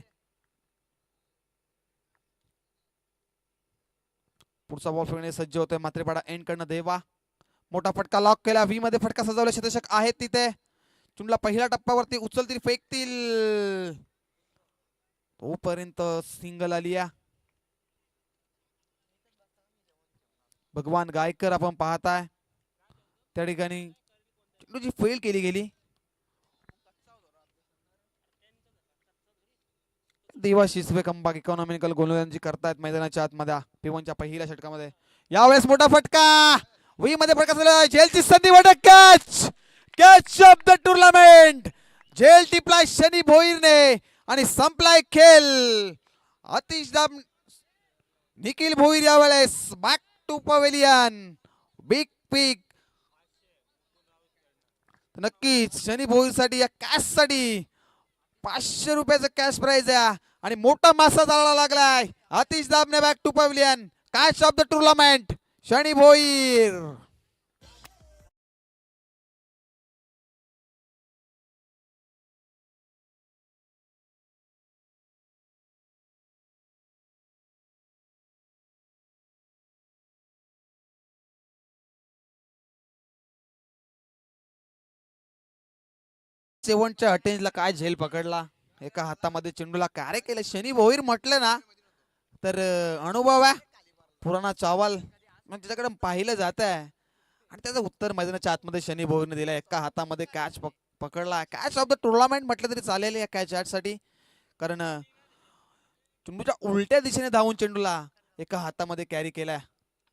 पुढचा बॉल फेकणे सज्ज होतोय मात्रेपाडा एंड कडनं देवा. मोठा फटका लॉक केला. व्ही मध्ये फटका सजवला. शतक आहेत तिथे. चुंडला पहिल्या टप्प्यावरती उचलतील फेकतील तोपर्यंत सिंगल आली. भगवान गायकर आपण पाहताय त्या ठिकाणी चेंडूची फेल केली गेली. देवा शिसवे कमबॅक इकॉनॉमिकल गोलंदाजी करतायत मैदानाच्या आतमध्ये P1च्या पहिल्या षटकामध्ये. यावेळेस मोठा फटका. व्ही मध्ये फटका झाला. झेलची संधी वाटत catch. Catch of the tournament. झेल टिपलाय शनी भोईरने आणि संपलाय खेळ. अतिश दाब निखिल भोईर यावेळेस बॅक टू पवेलियन. बिग पिक. नक्कीच शनी भोईर साठी या कॅश साठी 500 रुपयाचं कॅश प्राइज आहे आणि मोठा मासा जाळला लागलाय. अतिश दाबने back to pavilion. Catch of the tournament Shani Bhoir. शेवटच्या अटेंजला काय झेल पकडला. एका हातामध्ये चेंडूला कार्य केलं. शनी भोईर म्हटलं ना तर अनुभव आहे पुराणा चावल. मग त्याच्याकडे पाहिलं जात आहे आणि त्याचं उत्तर मैदानाच्या आतमध्ये शनी भोईरने दिलं. एका हातामध्ये कॅच पकडला. कॅच ऑफ द टुर्नामेंट म्हटलं तरी चालेल या कॅच साठी, कारण चेंडूच्या उलट्या दिशेने धावून चेंडूला एका हातामध्ये कॅरी केलाय.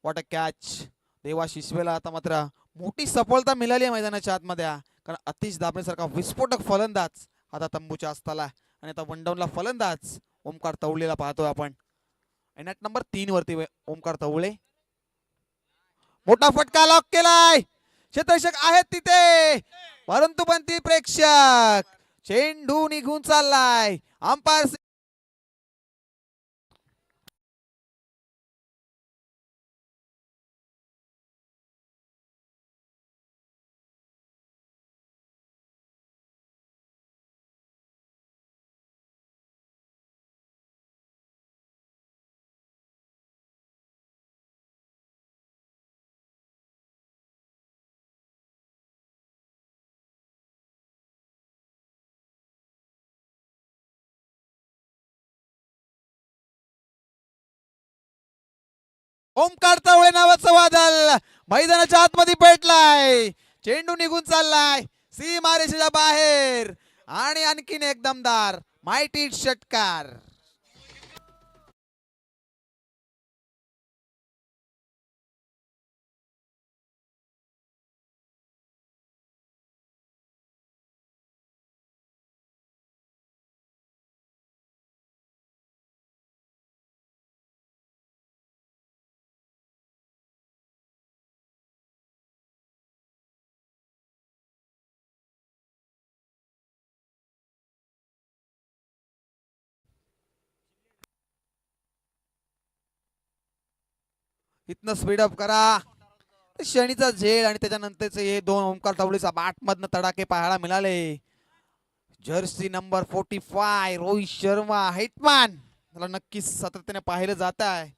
What a catch. देवा शिसवेला आता मात्र मोठी सफलता मिळाली आहे मैदानाच्या आतमध्ये, कारण अतिश दाबणेसारखा विस्फोटक फलंदाज आता तंबूच्या असताला आणि आता वनडाऊनला फलंदाज ओमकार तवळेला पाहतोय आपण. एनॅट नंबर 3 वरती ओमकार तवळे. मोठा फटका लॉक केलाय. क्षेत्ररक्षक आहेत तिथे परंतु पण ती प्रेक्षक. चेंडू निघून चाललाय. अंपायर ओमकार तवळे नावाचं वादळ मैदानाच्या आतमध्ये पेटलाय. चेंडू निघून चाललाय सीमारेषेच्या बाहेर आणि आणखीन एक दमदार माहिती षटकार. इथनं स्पीडअप करा. शनीचा झेल आणि त्याच्यानंतरचे हे दोन ओमकार तवलेचा बॅट मधनं तडाखे पाहायला मिळाले. Jersey number 45 Rohit Sharma hitman त्याला नक्कीच सातत्याने पाहिलं जात आहे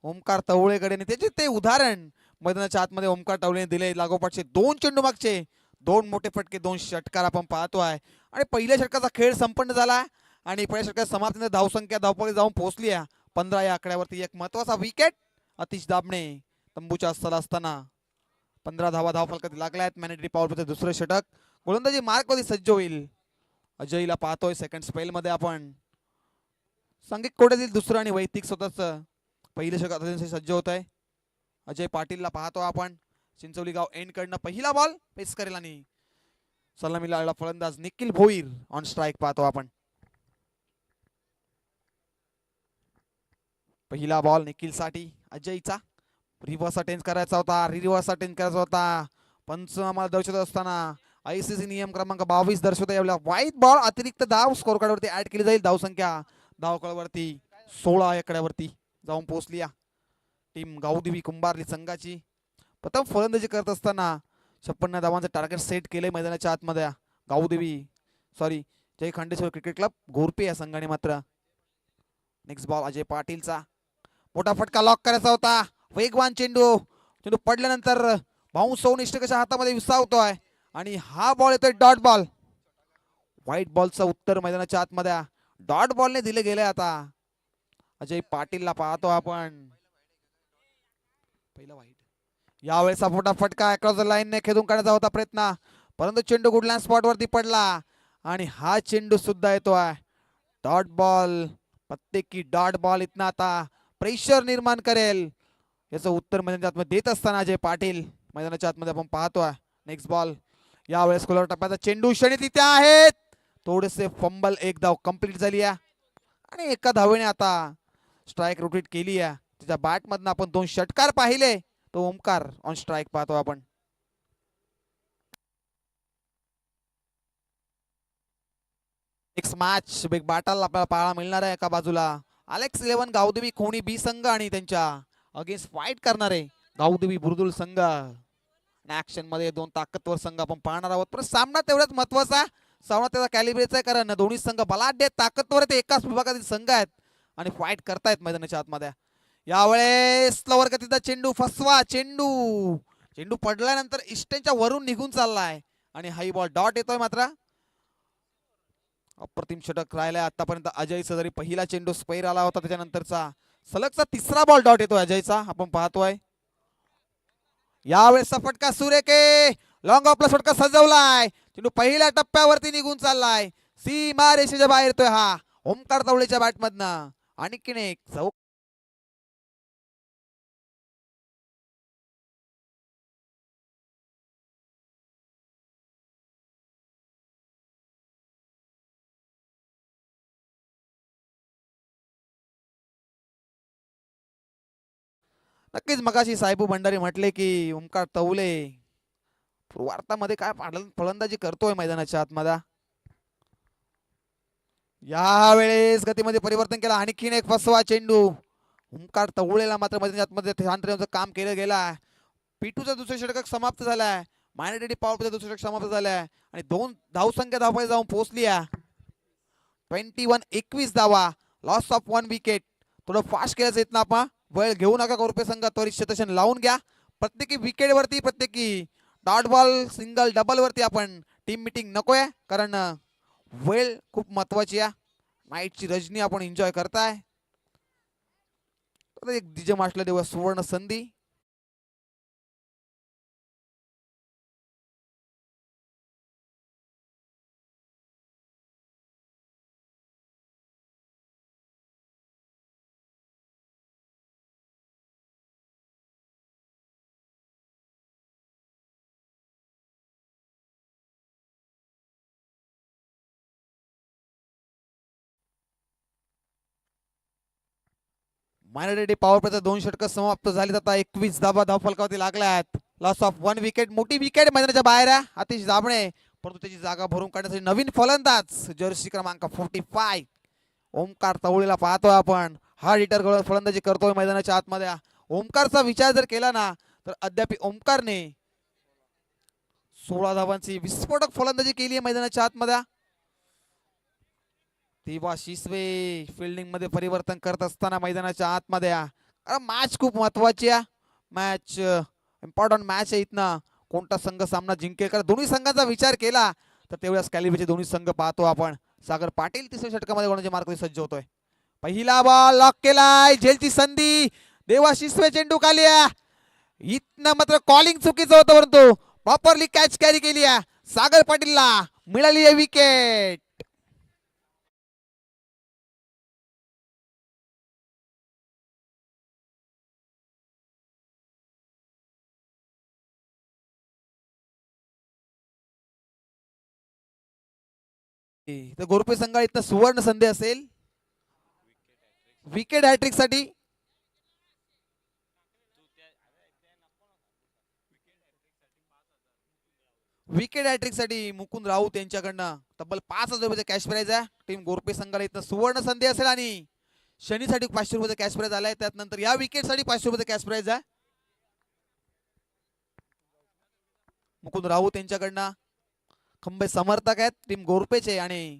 ओमकार तवळेकडे. त्याचे ते उदाहरण मैदानाच्या आतमध्ये ओमकार तवळेने दिले. लागोपाठचे दोन चेंडू मागचे दोन मोठे फटके दोन षटकार आपण पाहतोय. आणि पहिल्या षटकाचा खेळ संपन्न झाला आणि पहिल्या षटकाच्या समाप्तीने धावसंख्या धावपळी जाऊन पोहोचली आहे 15 या आकड्यावरती. एक महत्वाचा विकेट अतिश दाबणे तंबूच्या स्थळ असताना 15 धावा धावफलकात लागल्या आहेत. मॅनेटरी पॉवर प्लेचं दुसरं षटक गोलंदाजी मार्कमध्ये सज्ज होईल. अजयला पाहतोय सेकंड स्पेल मध्ये आपण. सांघिक कोट्यातील दुसरं आणि वैयक्तिक स्वतःच पहिलं षटक सज्ज होत आहे. अजय पाटीलला पाहतो आपण. चिंचोली गाव एंड कडनं पहिला बॉल पेस करेल आणि सलामीला फलंदाज निखिल भोईर ऑन स्ट्राईक पाहतो आपण. पहिला बॉल निखिल साठी अजयचा. रिव्हर्स अटेंड करायचा होता रिव्हर्स अटेंड करायचा होता. पंच आम्हाला दर्शवत असताना आयसीसी नियम क्रमांक 22 दर्शवता यावेळेला व्हाईट बॉल अतिरिक्त धाव स्कोर कार्ड वरती ऍड केली जाईल. धावसंख्या धावकळवरती 16 आकड्यावरती जाऊन पोहोचली. टीम गावदेवी कुंभारली संघाची प्रथम फलंदाजी करत असताना 56 धावांचं टार्गेट सेट केलंय मैदानाच्या आतमध्ये. जय खंडेश्वर क्रिकेट क्लब घोरपे या संघाने मात्र. नेक्स्ट बॉल अजय पाटीलचा. मोठा फटका लॉक करायचा होता. वेगवान चेंडू चेंडू पडल्यानंतर बाउन्स होऊन इष्टकाच्या हातामध्ये विसावतोय आणि हा बॉल येतोय डॉट बॉल. व्हाईट बॉलचं उत्तर मैदानाच्या आतमध्ये डॉट बॉलने दिले गेले. आता अजय पाटीलला पाहतो आपण. पहिला व्हाईट. यावेळेस मोठा फटका अक्रॉस द लाईनने खेदून काढायचा होता प्रयत्न परंतु चेंडू कुठल्या स्पॉट वरती पडला आणि हा चेंडू सुद्धा येतोय डॉट बॉल. प्रत्येकी डॉट बॉल इथनं आता प्रेशर निर्माण करेल याचं उत्तर मैदानाच्या आतमध्ये देत असताना अजय पाटील मैदानाच्या आतमध्ये आपण पाहतोय. Next ball. यावेळेस खुला टप्प्याचा चेंडू क्षणी तिथे आहेत. थोडेसे फंबल एक धाव कंप्लीट झाली आहे आणि एका धावेने आता स्ट्राईक रोटेट केली आहे. त्याच्या बॅट मधनं आपण दोन षटकार पाहिले. तो ओमकार ऑन स्ट्राईक पाहतो आपण. नेक्स्ट मॅच बिग बॅटल आपल्याला पाहायला मिळणार आहे. एका बाजूला अलेक्स 11 गावदेवी खोणी बी संघ आणि त्यांच्या अगेन्स्ट फाईट करणारे गावदेवी बुरदुल संघ. ऍक्शन मध्ये दोन ताकदवर संघ आपण पाहणार आहोत. पण सामना तेवढाच महत्वाचा सामना त्याचा कॅलिब्रेचा आहे कारण दोन्ही संघ बलाढ्य ताकदवर ते एकाच विभागातील संघ आहेत आणि फाईट करतायत मैदानाच्या आतमध्ये. यावेळेस स्लोवर गतीचा चेंडू फसवा चेंडू चेंडू पडल्यानंतर इष्टेंच्या वरून निघून चाललाय आणि हाई बॉल डॉट येतोय. मात्र अप्रतिम षटक राहिलाय आतापर्यंत अजयचा. जरी पहिला चेंडू स्क्वेअर आला होता त्याच्यानंतरचा सलगचा तिसरा बॉल डॉट येतोय अजयचा आपण पाहतोय. यावेळेसचा फटका सुरेखे लॉंग ऑफला फटका सजवलाय. चेंडू पहिल्या टप्प्यावरती निघून चाललाय. सीमा रेषेच्या बाहेर येतोय हा ओमकार तवळेच्या बॅट मधनं. आणखीन एक नक्कीच मगाशी साहेबू भंडारी म्हटले की ओमकार तवले पूर्वार्धामध्ये काय फलंदाजी करतोय मैदानाच्या आतमध्ये. यावेळेस गतीमध्ये परिवर्तन केलं. आणखीन एक फसवा चेंडू ओमकार तवळेला मात्र मैदानाच्या आतमध्ये शांत काम केलं गेलं. पिटूचा दुसरा षटक समाप्त झालाय. मायनॉरिटी पॉवर दुसरं षटक समाप्त झालाय आणि दोन धावसंख्या धावपळी जाऊन पोहोचली आहे 21 धावा. Loss of 1 wicket. थोडं फास्ट खेळायचं येत ना आपण. वेळ घेऊ नका गोरपे संघ त्वरित शतशन लावून घ्या. प्रत्येकी विकेट वरती प्रत्येकी डॉट बॉल सिंगल डबल वरती आपण टीम मीटिंग नकोय कारण वेळ खूप महत्वाची आहे. नाईटची रजनी आपण एन्जॉय करताय. एक डीजे मास्टरला देऊया सुवर्ण संधी. मायनॉरिटी पॉवर प्लेचा 2 षटकं समाप्त झालीत. आता 21 धावा धावफलकावरती लागल्यात. लॉस ऑफ 1 विकेट, मोठी विकेट मैदानाच्या बाहेर आहे. आतिश दाबणे, परंतु त्याची जागा भरून काढण्यासाठी नवीन फलंदाज जर्सी क्रमांक 45 ओमकार तवळेला पाहतोय आपण. हार्ड हिटर फलंदाजी करतोय मैदानाच्या आतमध्ये. ओमकारचा विचार जर केला ना तर अद्याप ओमकारने 16 धावांची विस्फोटक फलंदाजी केली आहे मैदानाच्या आतमध्ये. तेव्हा शिसवे फिल्डिंग मध्ये परिवर्तन करत असताना मैदानाच्या आतमध्ये. कारण मॅच खूप महत्वाची आहे. मॅच इम्पॉर्टंट मॅच आहे. इथनं कोणता संघ सामना जिंकेल, कारण दोन्ही संघाचा विचार केला तर तेवढ्याच कॅलिबरचे दोन्ही संघ पाहतो आपण. सागर पाटील तिसऱ्या षटकामध्ये गोलंदाजी मार्गासाठी सज्ज होतोय. पहिला बॉल लॉक केलाय, झेलची संधी. देवा शिसवे चेंडू खाली आहे. इथनं मात्र कॉलिंग चुकीचं होतं, परंतु प्रॉपरली कॅच कॅरी केली आहे. सागर पाटीलला मिळाली आहे विकेट. तर गोरपे संघाला इथं सुवर्ण संधी असेल विकेट हॅट्रिक साठी. विकेट हॅट्रिक साठी मुकुंद राऊत यांच्याकडनं तब्बल 5,000 रुपयाचा कॅश प्राइज आहे. टीम गोरपे संघाला इथं सुवर्ण संधी असेल आणि शनीसाठी 500 रुपयाचा कॅश प्राइज आलाय. त्यानंतर या विकेट साठी 500 रुपयाचा कॅश प्राइज आहे. मुकुंद राऊत यांच्याकडनं खंबे समर्थक आहेत टीम गोरपेचे आणि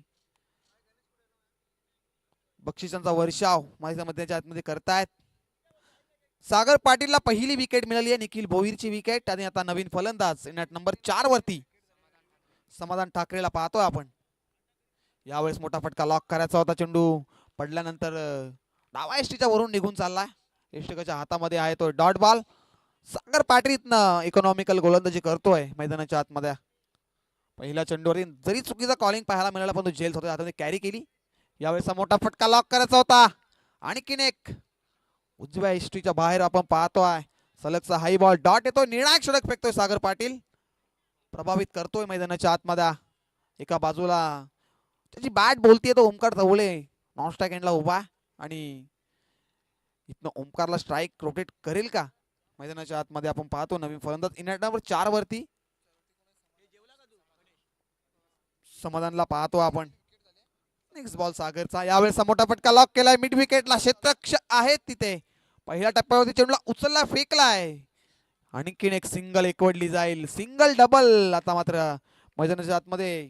बक्षिसांचा वर्षाव मैदानाच्या आतमध्ये करतायत. सागर पाटीलला पहिली विकेट मिळाली आहे. निखिल भोईरची विकेट आणि आता नवीन फलंदाज नॅट नंबर 4 वरती समाधान ठाकरेला पाहतोय आपण. यावेळेस मोठा फटका लॉक करायचा होता. चेंडू पडल्यानंतर डावा एसटीच्या वरून निघून चाललाय. एसटीच्या हातामध्ये आहे तो dot ball. Sagar Patil economical गोलंदाजी करतोय मैदानाच्या आतमध्ये. पहिल्या चेंडूवरती जरी चुकीचा कॉलिंग पाहायला मिळाला पण तो जेल होता, हाताने कॅरी केली. यावेळेस मोठा फटका लॉक करायचा होता. आणखीन एक उजव्या एसटीच्या बाहेर आपण पाहतोय. सलगचा हाई बॉल डॉट येतोय. निर्णायक षटक फेकतोय सागर पाटील. प्रभावित करतोय मैदानाच्या आतमध्ये. एका बाजूला त्याची बॅट बोलतीये तो ओमकार तवळे नॉन स्ट्राईक एंडला उभा आणि इथनं ओमकारला स्ट्राईक रोटेट करेल का मैदानाच्या आतमध्ये आपण पाहतो. नवीन फलंदाज नॅट नंबर 4 वरती समाधानला पाहतो आपण. नेक्स्ट बॉल सागरचा. यावेळेस मोठा फटका लॉक केलाय मिड विकेटला. क्षेत्ररक्षक आहेत तिथे. पहिल्या टप्प्यावरती चेंडूला उचलला फेकलाय. आणखीन एक सिंगल एकवडली जाईल. सिंगल डबल आता मात्र मैदानाच्या आतमध्ये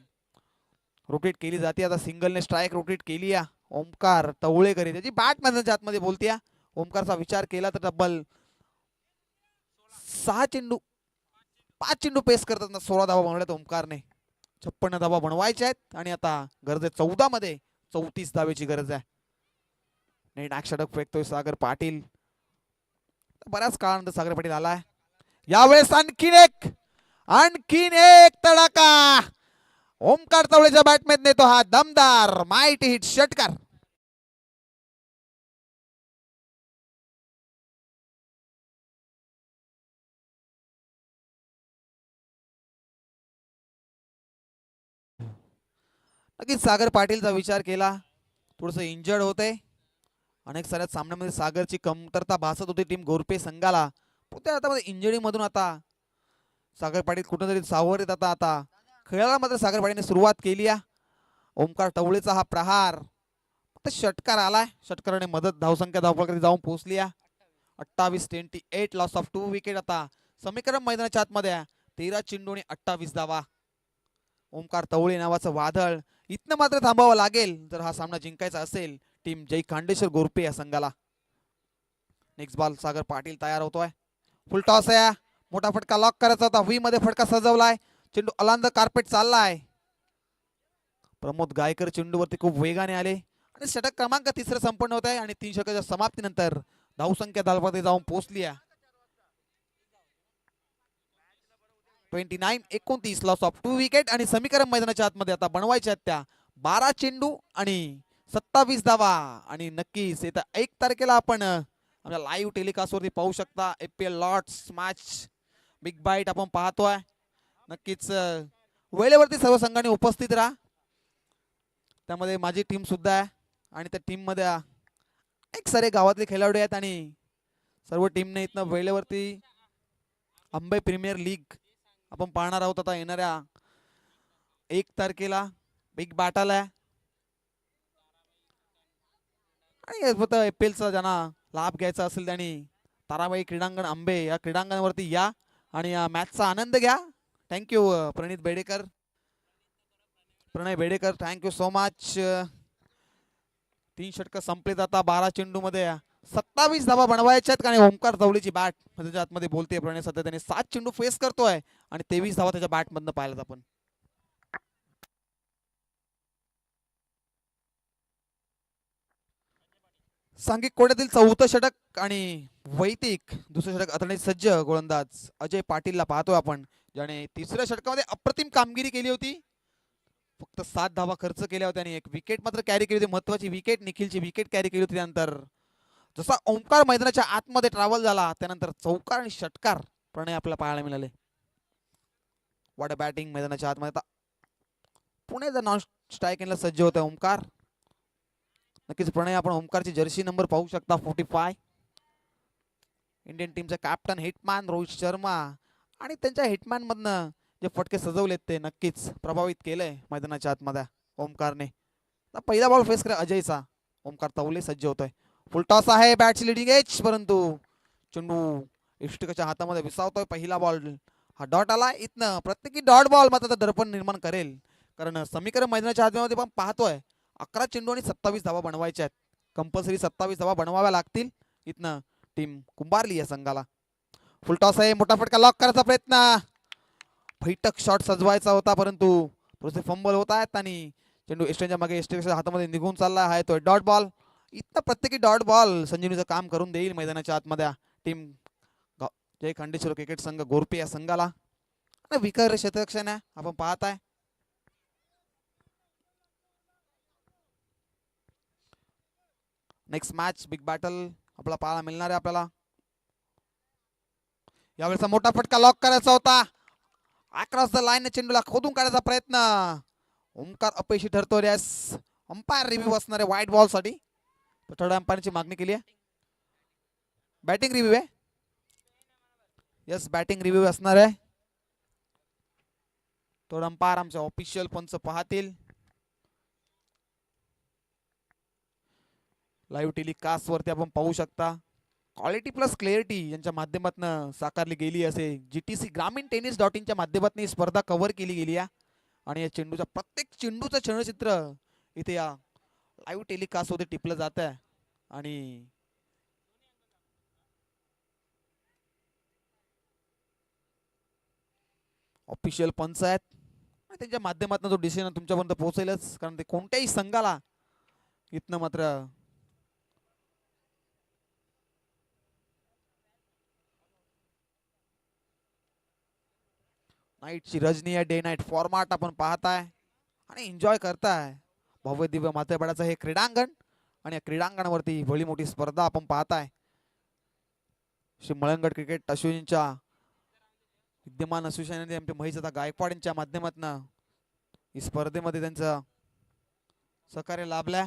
रोटेट केली जाते. आता सिंगलने स्ट्राईक रोटेट केली आहे. ओमकार तवळेकर त्याची बॅट मैदानाच्या आतमध्ये बोलते. ओमकारचा विचार केला तर डबल 5 चेंडू पेस करतात 16 धावा बनवल्यात ओमकारने. 56 धावा बनवायच्या आहेत आणि आता गरज आहे 14 मध्ये 34 धावेची गरज आहे. नेट षटक फेकतोय सागर पाटील. बऱ्याच काळानंतर सागर पाटील आलाय. यावेळेस आणखीन एक तडाका ओमकार तवळेच्या बॅटमध्ये नेतो हा दमदार माइटी हिट षटकार. नक्कीच सागर पाटीलचा विचार केला. थोडस इंजर्ड होते. अनेक साऱ्या सामन्यामध्ये सागरची कमतरता भासत होती टीम गोरपे संघाला. त्या आता इंजरी मधून आता सागर पाटील कुठेतरी सावर येत. आता खेळाला मात्र सागर पाटीलने सुरुवात केली आहे. ओमकार तवळेचा हा प्रहार षटकार आलाय. षटकाराने मदत धावसंख्या धावफलकावरती जाऊन पोहोचली आहे. 28-28 लॉस ऑफ 2 विकेट. आता समीकरण मैदानाच्या आतमध्ये 13 चेंडू आणि 28 धावा. ओमकार तवळे नावाचं वादळ इथनं मात्र थांबावं लागेल जर हा सामना जिंकायचा असेल टीम जय खांडेश्वर गोरपे या संघाला. नेक्स्ट बॉल सागर पाटील तयार होतोय. फुल टॉस आहे. मोठा फटका लॉक करायचा होता. व्ही मध्ये फटका सजवलाय. चेंडू अलांद कार्पेट चाललाय. प्रमोद गायकर चेंडूवरती खूप वेगाने आले आणि षटक क्रमांक 3 संपन्न होत आहे आणि 3 षटकाच्या समाप्तीनंतर धावसंख्या धावपती जाऊन पोहोचली आहे. 29-29 लॉस ऑफ 2 विकेट आणि समीकरण मैदानाच्या आतमध्ये आता बनवायच्या आहेत त्या 12 चेंडू आणि 27 धावा. आणि नक्कीच येत्या 1 तारखेला आपण आपल्या लाईव्ह टेलिकास्ट वरती पाहू शकता. APL Lord's match big bite आपण पाहतोय. नक्कीच वेळेवरती सर्व संघांनी उपस्थित राहा. त्यामध्ये माझी टीम सुद्धा आहे आणि त्या टीम मध्ये एक सारे गावातले खेळाडू आहेत आणि सर्व टीमने इथनं वेळेवरती अंबे प्रीमियर लीग आपण पाहणार आहोत आता येणाऱ्या 1 तारखेला बिग बॅटल आहे. आणि फक्त IPL चा ज्यांना लाभ घ्यायचा असेल त्यांनी ताराबाई क्रीडांगण आंबे या क्रीडांगणावरती या आणि या मॅचचा आनंद घ्या. थँक्यू प्रणित बेडेकर, प्रणय बेडेकर, थँक्यू सो मच. 3 षटकं संपलेत आता 12 चेंडू मध्ये 27 धावा बनवायच्या आहेत. आणि ओमकार चौलेची बॅट त्याच्या आतमध्ये बोलते प्रणय. सध्या त्याने 7 चेंडू फेस करतोय आणि 23 धावा त्याच्या बॅट मधनं पाहिल्यात आपण. सांघिक कोड्यातील 4थं षटक आणि वैदिक दुसरं षटक अतरणी सज्ज गोलंदाज अजय पाटीलला पाहतोय आपण, ज्याने तिसऱ्या षटकामध्ये अप्रतिम कामगिरी केली होती. फक्त 7 धावा खर्च केल्या होत्या आणि एक विकेट मात्र कॅरी केली होती. महत्वाची विकेट, निखिलची विकेट कॅरी केली होती. त्यानंतर जसा ओंकार मैदानाच्या आतमध्ये ट्रॅव्हल झाला त्यानंतर चौकार आणि षटकार प्रणय आपल्याला पाहायला मिळाले. वॉट अ बॅटिंग मैदानाच्या आतमध्ये. आता पुणे जर नॉन स्ट्रायकिंगला सज्ज होत ओंकार. नक्कीच प्रणय आपण ओमकारची जर्सी नंबर पाहू शकता 45. इंडियन टीमचा कॅप्टन हिटमॅन रोहित शर्मा आणि त्यांच्या हिटमॅन मधनं जे फटके सजवलेत ते नक्कीच प्रभावित केलंय मैदानाच्या आतमध्ये ओमकारने. पहिला बॉल फेस करा अजयचा. ओमकार तवले सज्ज होतोय. फुल टॉस आहे, बॅटची लिडिंग एज, परंतु चेंडू इष्टकाच्या हातामध्ये विसावतोय. पहिला बॉल हा डॉट आला. इथनं प्रत्येकी डॉट बॉल मात्र दडपण निर्माण करेल, कारण समीकरण मैदानाच्या आतमध्ये पण पाहतोय 11 चेंडू आणि 27 धावा बनवायच्या आहेत. कंपल्सरी 27 धावा बनवाव्या लागतील. इथनं टीम कुंभारली या संघाला. फुल टॉस आहे, मोठा फटका लॉक करायचा प्रयत्न. बैठक शॉट सजवायचा होता परंतु थोडेसे फंबल होत आहेत आणि चेंडू एस्टेच्या मागे एस्टेच्या हातामध्ये निघून चालला आहे. तो डॉट बॉल. इथं प्रत्येकी डॉट बॉल संजीवनीचं काम करून देईल मैदानाच्या आतमध्ये टीम जय खंडेश्वर क्रिकेट संघ गोरपे या संघाला. विकर क्षेत्ररक्षण आहे आपण पाहत आहे. नेक्स्ट मॅच बिग बॅटल आपला पाहायला मिळणार आहे आपल्याला. यावेळेचा मोठा फटका लॉक करायचा होता. अक्रॉस द लाईन चेंडूला खोदून काढायचा प्रयत्न. ओमकार अपयशी ठरतो. रेस अंपायर रिव्ह्यू असणार आहे व्हाईट बॉल साठी. थर्ड अंपायरची मागणी केली आहे. बॅटिंग रिव्ह्यू आहे. यस, बॅटिंग रिव्ह्यू असणार आहे. थर्ड अंपायर आमचे ऑफिशियल पंच पाहतील. लाईव्ह टेलिकास्ट वरती आपण पाहू शकता. क्वालिटी प्लस क्लिअरिटी यांच्या माध्यमातून साकारली गेली असे GTC ग्रामीण टेनिस .in च्या माध्यमातून ही स्पर्धा कव्हर केली गेली आहे. आणि या चेंडूच्या प्रत्येक चेंडूचं छायाचित्र इथे या लाईव्ह टेलिकास्ट मध्ये टिपलं जात आहे. आणि ऑफिशियल पंच आहेत त्यांच्या माध्यमातून तो डिसिजन तुमच्यापर्यंत पोहोचेलच, कारण ते कोणत्याही संघाला इथनं मात्र नाईटची रजनी आहे. डे नाईट फॉर्मॅट आपण पाहताय आणि एन्जॉय करताय. भव्य दिव्य मातेपाड्याचं हे क्रीडांगण आणि या क्रीडांगणावरती भली मोठी स्पर्धा आपण पाहताय. श्री मळंगड क्रिकेट असोसिएशनच्या विद्यमान असोसिएशन आमचे महेशदा गायकवाड यांच्या माध्यमातून ही स्पर्धेमध्ये त्यांचं सहकार्य लाभलंय.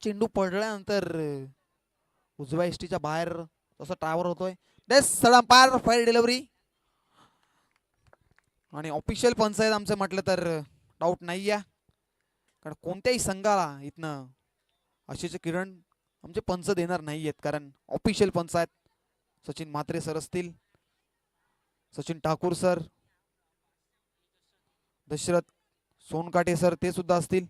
चेंडू पडल्यानंतर उजव्या इष्टीच्या बाहेर तसा ट्रॅव्हल होतोय. अंपायर फायर डिलिव्हरी आणि ऑफिशियल पंच आहेत आमचं म्हटलं तर डाऊट नाही आहे, कारण कोणत्याही संघाला इथनं अशीचे किरण आमचे पंच देणार नाही आहेत, कारण ऑफिशियल पंच आहेत. सचिन म्हात्रे सर असतील, सचिन ठाकूर सर, दशरथ सोनकाटे सर ते सुद्धा असतील.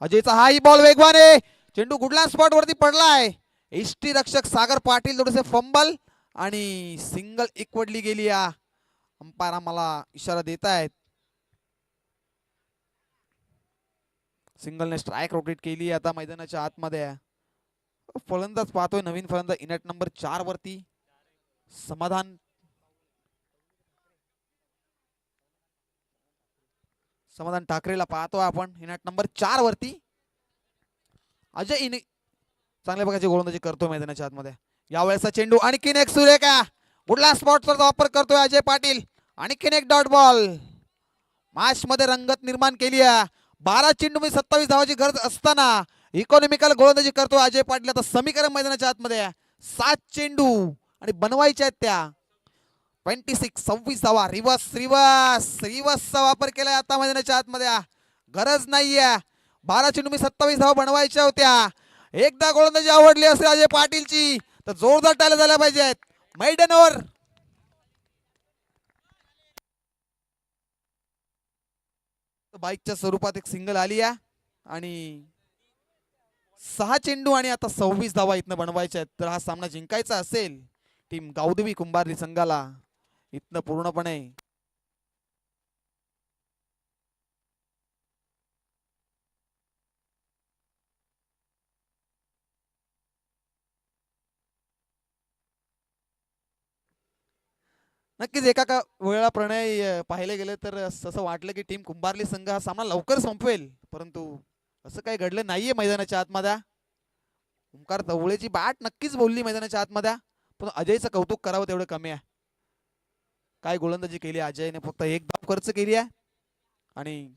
अजयचा हाई बॉल वेगवाने, चेंडू गुडला स्पॉट वरती पडलाय. एसटी रक्षक सागर पाटील थोडेसे फंबल आणि सिंगल एकवडली गेली. अंपायर आम्हाला इशारा देत आहेत. सिंगलने स्ट्राइक रोटेट केली आता मैदानाच्या आतमध्ये. फलंदाज पाहतोय नवीन फलंदाज इनॅट नंबर 4 वरती समाधान ठाकरेला पाहतोय आपण इनॅट नंबर 4 वरती. अजय चांगल्या प्रकारची गोलंदाजी करतोय मैदानाच्या आतमध्ये. यावेळेचा चेंडू आणखीन एक सुरेखा गुडला स्पॉटचा वापर करतोय अजय पाटील. आणखीन एक डॉट बॉल. मॅच मध्ये रंगत निर्माण केली आहे. 12 चेंडूमध्ये 27 धावाची गरज असताना इकॉनॉमिकल गोलंदाजी करतो अजय पाटील. आता समीकरण मैदानाच्या आतमध्ये 7 चेंडू आणि बनवायच्या आहेत त्या 26 धावा. रिवर्स रिवर्स रिवर्सचा वापर केलाय आता मैदानाच्या आतमध्ये. गरज नाहीये. 12 चेंडू 27 धावा बनवायच्या होत्या. एकदा गोलंदाजी आवडली असेल अजय पाटीलची तर जोरदार टाळ्या झाल्या पाहिजेत. मैदानावर बाईकच्या स्वरूपात एक सिंगल आली आहे आणि 6 चेंडू आणि आता 26 धावा इथनं बनवायच्या आहेत. तर हा सामना जिंकायचा असेल टीम गावदेवी कुंभारली संघाला इथनं पूर्णपणे नक्कीच एका का वेळा प्रणय पाहिले गेले तर असं वाटलं की टीम कुंभारली संघ हा सामना लवकर संपवेल, परंतु असं काही घडलं नाहीये मैदानाच्या आतमध्ये. ओंकार तवळेची बॅट नक्कीच बोलली मैदानाच्या आतमध्ये, पण अजयचं कौतुक करावं तेवढं कमी आहे. काय गोलंदाजी केली अजयने, फक्त एक धाव खर्च केली आहे आणि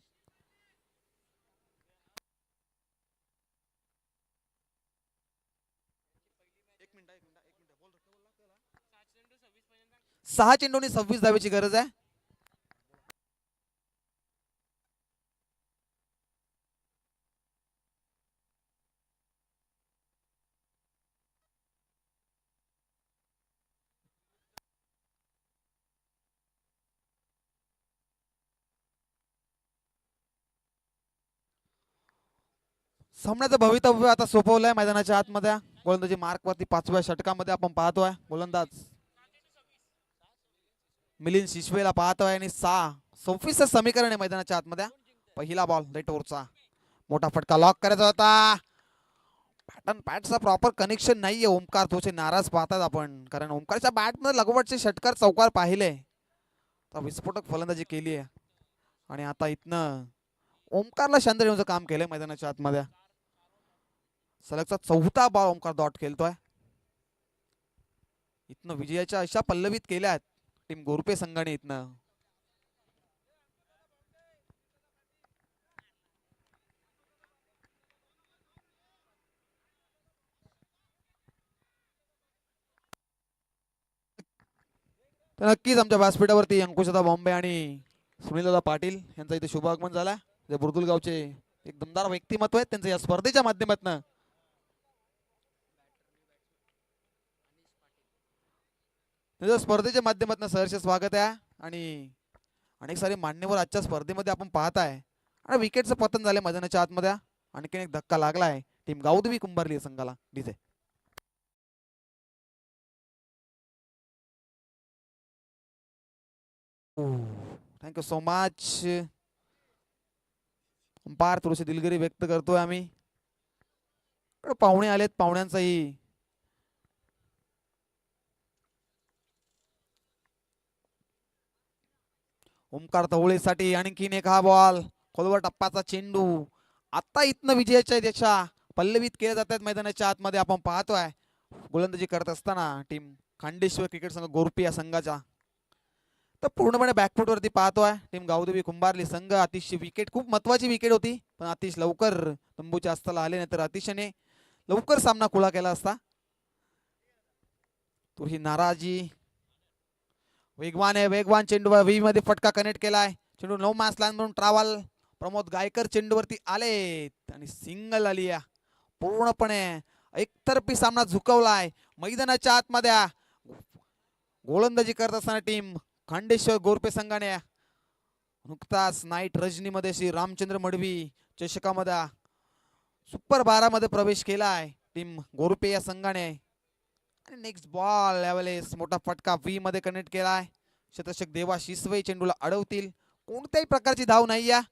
सहा चेंडूंनी 26 धावेची गरज आहे. सामन्याचं भवितव्य आता सोपवलंय मैदानाच्या आतमध्ये. गोलंदाजी मार्कवरती 5व्या षटकामध्ये आपण पाहतोय. गोलंदाज मिलिंद शिशवेला पाहतोय आणि 26 समीकरण आहे मैदानाच्या आतमध्ये. पहिला बॉल लेट ओव्हरचा मोठा फटका लॉक करायचा होता. पॅटर्न पॅटचा प्रॉपर कनेक्शन नाहीये. ओमकार थोडे नाराज पाहतात आपण, कारण ओमकारच्या बॅट मध्ये लगोपाठचे षटकार चौकार पाहिले, विस्फोटक फलंदाजी केली आहे आणि आता इथनं ओमकारला शांत ठेवण्याचं काम केलंय मैदानाच्या आतमध्ये. सलगचा 4था बॉल ओमकार डॉट खेळतोय. इथनं विजयाच्या अशा पल्लवीत केल्यात टीम गोरपे संघाने. इथनं तर नक्कीच आमच्या व्यासपीठावरती अंकुशदा बॉम्बे आणि सुनीलदादा पाटील यांचा इथे शुभागमन झाला. जे बुर्दुल गावचे एक दमदार व्यक्तिमत्व आहेत, त्यांचं या स्पर्धेच्या माध्यमातून सहर्ष स्वागत आहे. आणि अनेक सारे मान्यवर आजच्या स्पर्धेमध्ये आपण पाहत आहे आणि विकेटचं पतन झाले मैदानाच्या आतमध्ये. आणखीन एक धक्का लागलाय टीम गावदेवी कुंभारली संघाला. DJ thank you so much. Umpire थोडीशी दिलगिरी व्यक्त करतोय आम्ही. पाहुणे आलेत, पाहुण्यांचाही ओमकार तवळेसाठी आणखीन एक हा बॉल खोलवर टप्पाचा चेंडू. आता इथनं विजयाच्या त्याच्या पल्लवीत केल्या जातात मैदानाच्या आतमध्ये. आपण पाहतोय गोलंदाजी करत असताना टीम खांडेश्वर क्रिकेट संघ गोरपी या संघाच्या तर पूर्णपणे बॅकफुट वरती पाहतोय टीम गावदेवी कुंभारली संघ. अतिशय विकेट, खूप महत्वाची विकेट होती, पण अतिशय लवकर तंबूच्या अस्ताला आले नाही तर अतिशयने लवकर सामना खुला केला असता. तो ही नाराजी. वेगवान चेंडू व्ही मध्ये फटका कनेक्ट केलाय. चेंडू 9 मास लाईन म्हणून ट्रॅव्हल. प्रमोद गायकर चेंडूवरती आले आणि सिंगल आली. पूर्णपणे एकतर्फी सामना झुकवलाय मैदानाच्या आतमध्ये. गोलंदाजी करत असताना टीम खांडेश्वर गोरपे संघाने नुकताच नाईट रजनीमध्ये श्री रामचंद्र मडवी चषकामध्ये सुपर 12 मध्ये प्रवेश केलाय टीम गोरपे या संघाने. आणि नेक्स्ट बॉल यावेळेस मोठा फटका व्ही मध्ये कनेक्ट केलाय. शतषक देवा शिसवे चेंडूला अडवतील. कोणत्याही प्रकारची धाव नाही आहे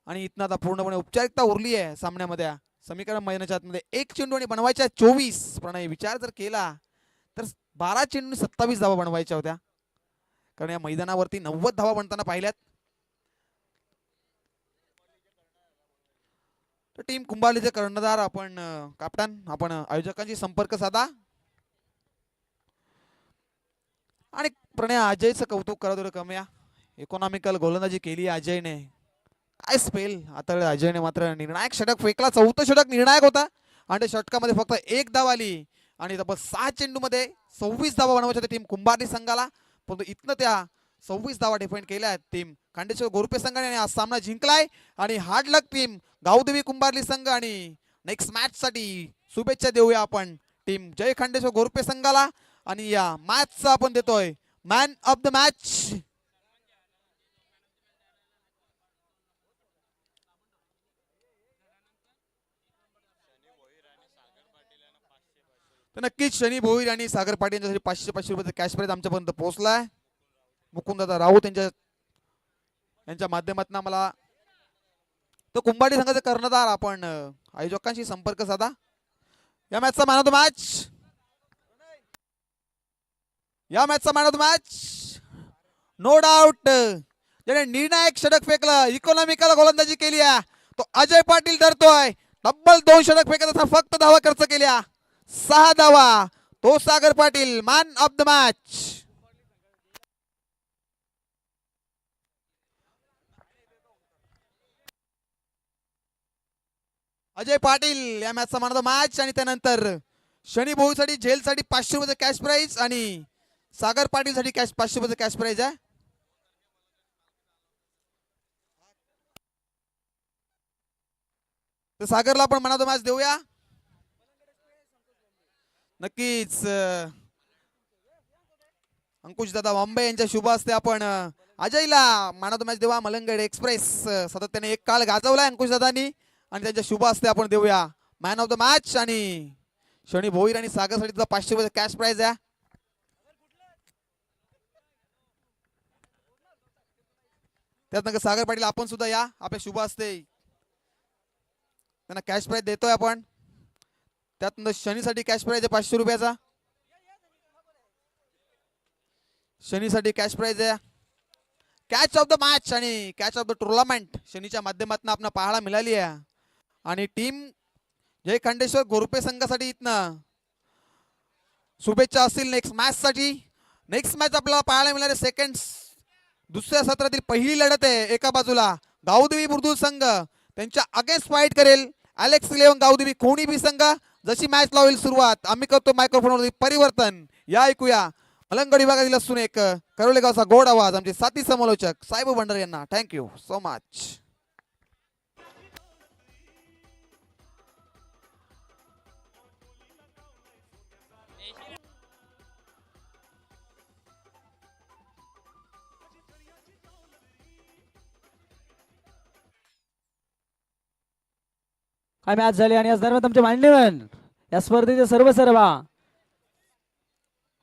आणि इथनं आता पूर्णपणे औपचारिकता उरली आहे सामन्यामध्ये. समीकरण मैदानाच्या आतमध्ये 1 चेंडू आणि बनवायच्या 24. प्रणय विचार जर केला तर 12 चेंडू 27 धावा बनवायच्या होत्या, कारण या मैदानावरती 90 धावा बनताना पाहिल्यात. तर टीम कुंभारलीचे कर्णधार आपण कॅप्टन आपण आयोजकांशी संपर्क साधा आणि प्रणय अजयचं कौतुक करा थोडं कमी. इकॉनॉमिकल गोलंदाजी केली अजयने. काय स्पेल आता अजयने मात्र निर्णायक षटक फेकला. चौथं षटक निर्णायक होता आणि त्या षटकामध्ये फक्त एक धाव आली आणि तब्बल 6 चेंडूमध्ये 26 धावा बनवायच्या टीम कुंभारली संघाला. परंतु इथनं त्या 26 धावा डिफेंड केल्या आहेत टीम खांडेश्वर गोरुपे संघाने हा सामना जिंकलाय. आणि हार्ड लक टीम गावदेवी कुंभारली संघ. आणि नेक्स्ट मॅच साठी शुभेच्छा देऊया आपण टीम जय खांडेश्वर गोरुपे संघाला. आणि या मॅचचा आपण देतोय मॅन ऑफ द मॅच तर नक्कीच शनी भोईर आणि सागर पाटील यांच्यासाठी 500 रुपयाचा कॅश प्राइज आमच्यापर्यंत पोहोचलाय. मुकुंददादा राऊत यांच्या माध्यमातून आम्हाला तो कुंभारली संघाचे कर्णधार आपण आयोजकांशी संपर्क साधा. या मॅचचा man of the match no doubt ज्याने निर्णायक षटक फेकलं इकॉनॉमिकल गोलंदाजी केली आहे तो अजय पाटील ठरतोय. तब्बल 2 षटक फेकत असताना फक्त धावा खर्च केल्या 6 धावा. तो Sagar Patil man of the match. Ajay Patil या मॅचचा मॅन ऑफ द मॅच. आणि त्यानंतर शनी भाऊसाठी झेलसाठी 500 रुपयाचा कॅश प्राइज आणि सागर पाटील साठी 500 रुपयाचा कॅश प्राइज आहे. तर सागरला आपण मॅन ऑफ द मॅच देऊया. नक्कीच अंकुश दादा वांबे यांच्या शुभ हस्ते आपण अजयला मॅन ऑफ द मॅच देऊया. मलंगड एक्सप्रेस सातत्याने एक काळ गाजवलाय अंकुश दादांनी आणि त्यांच्या शुभ हस्ते आपण देऊया मॅन ऑफ द मॅच. आणि शनी भोईर आणि सागर साठी 500 रुपयाचा कॅश प्राइज आहे. त्यात सागर पाटील आपण सुद्धा या आपल्या शुभ हस्ते त्यांना कॅश प्राइज देतोय आपण. त्यात शनीसाठी कॅश प्राइज आहे 500 रुपयाचा. शनीसाठी कॅश प्राइज आहे कॅच ऑफ द मॅच आणि कॅच ऑफ द टुर्नामेंट शनीच्या माध्यमातून आपल्याला पाहायला मिळाली आहे. आणि टीम जय खंडेश्वर गोरुपे संघासाठी इथनं शुभेच्छा असतील नेक्स्ट मॅच साठी. नेक्स्ट मॅच आपल्याला पाहायला मिळाले दुसऱ्या सत्रातील पहिली लढत आहे. एका बाजूला गावदेवी बुर्दुल संघ त्यांच्या अगेन्स्ट फाईट करेल अलेक्स 11 गावदेवी कोणीबी संघ. जशी मॅच लावेल सुरुवात आम्ही करतो मायक्रोफोनवरती परिवर्तन. या ऐकूया मलंगड विभागातील असून एक करोले गावचा गोड आवाज आमचे साथी समालोचक साहेब भंडारे यांना. Thank you so much. काय मॅच झाली आणि आज दरम्यान आमचे मान्यवर या स्पर्धेचे सर्व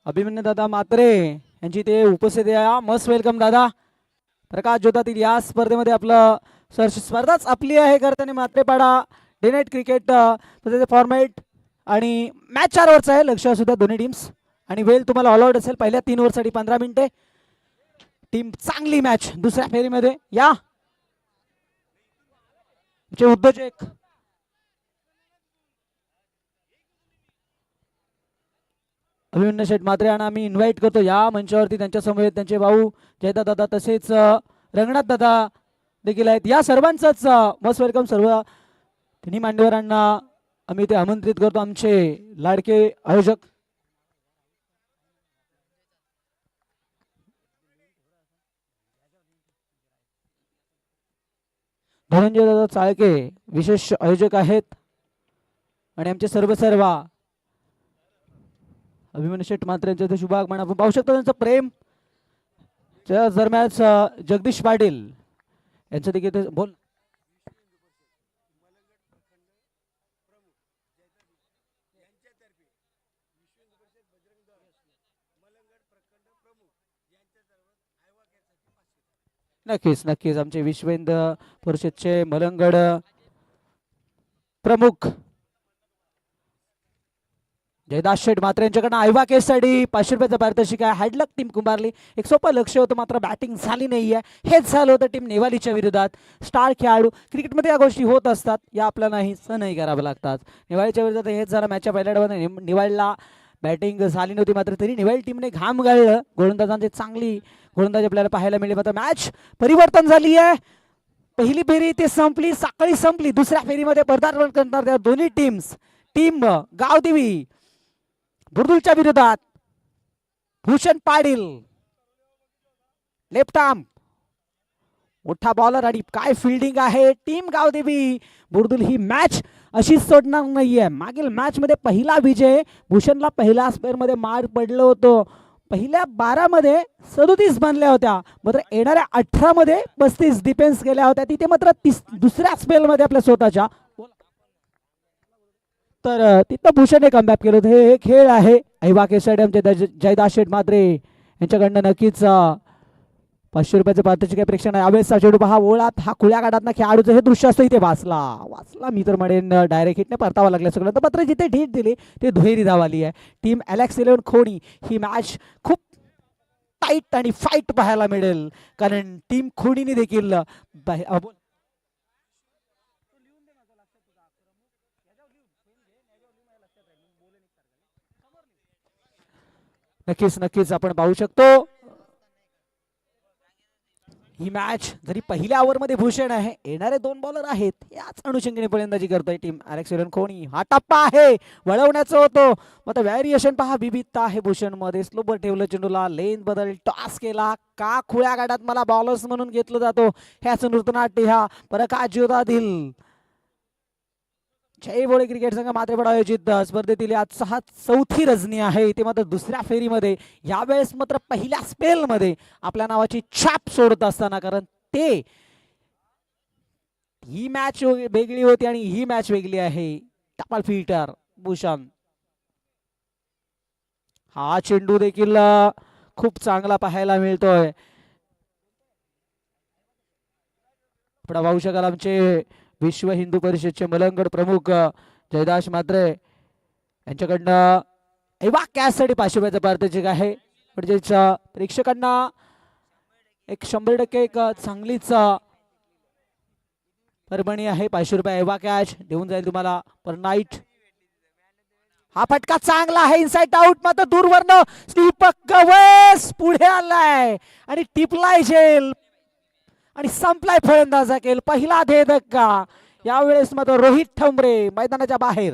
अभिमन्यू दादा मात्रे यांची ते उपस्थित आहे. मस्ट वेलकम दादा. प्रकाश जोतातील या स्पर्धेमध्ये आपलं स्पर्धाच आपली आहे करताना मात्रेपाडा डे नाईट क्रिकेट फॉर्मॅट आणि मॅच 4 ओव्हरचा आहे. लक्ष असू द्या दोन्ही टीम्स आणि वेळ तुम्हाला ऑल आउट असेल पहिल्या 3 ओव्हरसाठी 15 मिनिटे. टीम चांगली मॅच दुसऱ्या फेरीमध्ये या उद्योजक अभिमन्यू शेठ मात्रे यांना आम्ही इन्व्हाइट करतो या मंचावरती. त्यांच्या समोर त्यांचे भाऊ जयदा दादा तसेच रंगनाथ दादा देखील आहेत. या सर्वांचंच मस्ट वेलकम. सर्व तिन्ही मान्यवरांना आम्ही ते आमंत्रित करतो. आमचे लाडके आयोजक धनंजय दादा चाळके विशेष आयोजक आहेत. आणि आमचे सर्व अभिमन्यू शेठ मात्रे यांचे शुभागमन आपण पाहू शकतो. त्यांचं प्रेम त्या दरम्यान जगदीश पाटील यांचं देखील बोल. नक्कीच आमचे विश्व हिंद परिषदचे मलंगड प्रमुख जयदास शेठ मात्रे यांच्याकडनं आयवा केससाठी 500 रुपयाचा पारितोषिक आहे. हॅडलक टीम कुंभारली एक सोपं लक्ष होतं मात्र बॅटिंग झाली नाही आहे. हेच झालं होतं टीम नेवालीच्या विरोधात. स्टार खेळाडू क्रिकेटमध्ये या गोष्टी होत असतात या आपल्याला सहनही कराव्या लागतात. नेवाळीच्या विरोधात हेच झालं. मॅचच्या पहिल्या डावामध्ये नेवाळीला बॅटिंग झाली नव्हती मात्र तरी नेवाळी टीमने घाम गाळलं. गोलंदाजांची चांगली गोलंदाजी आपल्याला पाहायला मिळाली. मात्र मॅच परिवर्तन झाली आहे. पहिली फेरी इथे संपली, साखळी संपली. दुसऱ्या फेरीमध्ये पदार्पण करणार त्या दोन्ही टीम गावदेवी बुर्दुलच्या विरोधात भूषण पाटील लेफ्ट आर्म मोठा बॉलर आणि काय फिल्डिंग आहे टीम गावदेवी बुर्दुल. ही मॅच अशीच सोडणार नाहीये. मागील मॅच मध्ये पहिला विजय भूषणला पहिल्या स्पेअर मध्ये मार पडलं होतं. पहिल्या 12 मध्ये 37 बनल्या होत्या, मात्र येणाऱ्या 18 मध्ये 35 डिफेन्स केल्या होत्या. तिथे मात्र दुसऱ्या स्पेल मध्ये आपल्या स्वतःच्या तर तिथं भूषणने कमबॅक केलं होतं. हे खेळ आहे ऐवाके स्टेडियमचे जयदास शेठ मात्रे यांच्याकडनं. नक्कीच 500 रुपयाचे पात्रचे काही प्रेक्षण आहे. यावेळेस चेडू पहा ओळात हा खुल्या गाडात खेळाडूचं हे दृश्य असतं. इथे वाचला मी तर म्हणेन डायरेक्ट हिटने परतावा लागला सगळं. तर मात्र जिथे ढीट दिली ते दुहेरी धाव आली आहे. टीम एलेक्स 11 खोणी ही मॅच खूप टाईट आणि फाईट पाहायला मिळेल, कारण टीम खोणीने देखील नक्कीच आपण पाहू शकतो. ही मॅच जरी पहिल्या ओव्हरमध्ये भूषण आहे, येणारे 2 बॉलर आहेत याच अनुषंगाने फलंदाजी करतोय टीम एलेक्स 11 खोणी. हा टप्पा आहे वळवण्याचा होतो, मग व्हॅरिएशन पहा विविधता आहे भूषण मध्ये. स्लोबर ठेवलं चेंडूला, लेन बदल, टॉस केला का खुल्या गाड्यात मला बॉलर्स म्हणून घेतलं जातो ह्याच नृत्यनाट्य ह्या परकाज्योतातील जय बोळे क्रिकेट संघ मात्रेपड आयोजित स्पर्धेतील आज 4थी रजनी आहे. ते मात्र दुसऱ्या फेरीमध्ये यावेळेस मात्र पहिल्या स्पेल मध्ये आपल्या नावाची छाप सोडत असताना, कारण ते ही मॅच वेगळी होती आणि ही मॅच वेगळी आहे. टपाल फिल्टर भूषण. हा चेंडू देखील खूप चांगला पाहायला मिळतोय. आपण पाहू शकाल आमचे विश्व हिंदू परिषदचे मलंगड प्रमुख जयदास मात्रे यांच्याकडनं एवा कॅचसाठी 500 रुपयाचं पारितोषिक आहे. म्हणजेच प्रेक्षकांना एक 100% एक चांगलीच परभणी आहे. 500 रुपये एवा कॅच देऊन जाईल तुम्हाला पर नाईट. हा फटका चांगला आहे इनसाइड आउट, मात्र दूरवरनं दीपक गवस पुढे आलाय आणि टिपलाय झेल आणि संपलाय फलंदाजा केल. पहिला धक्का यावेळेस मात्र रोहित ठोंबरे मैदानाच्या बाहेर.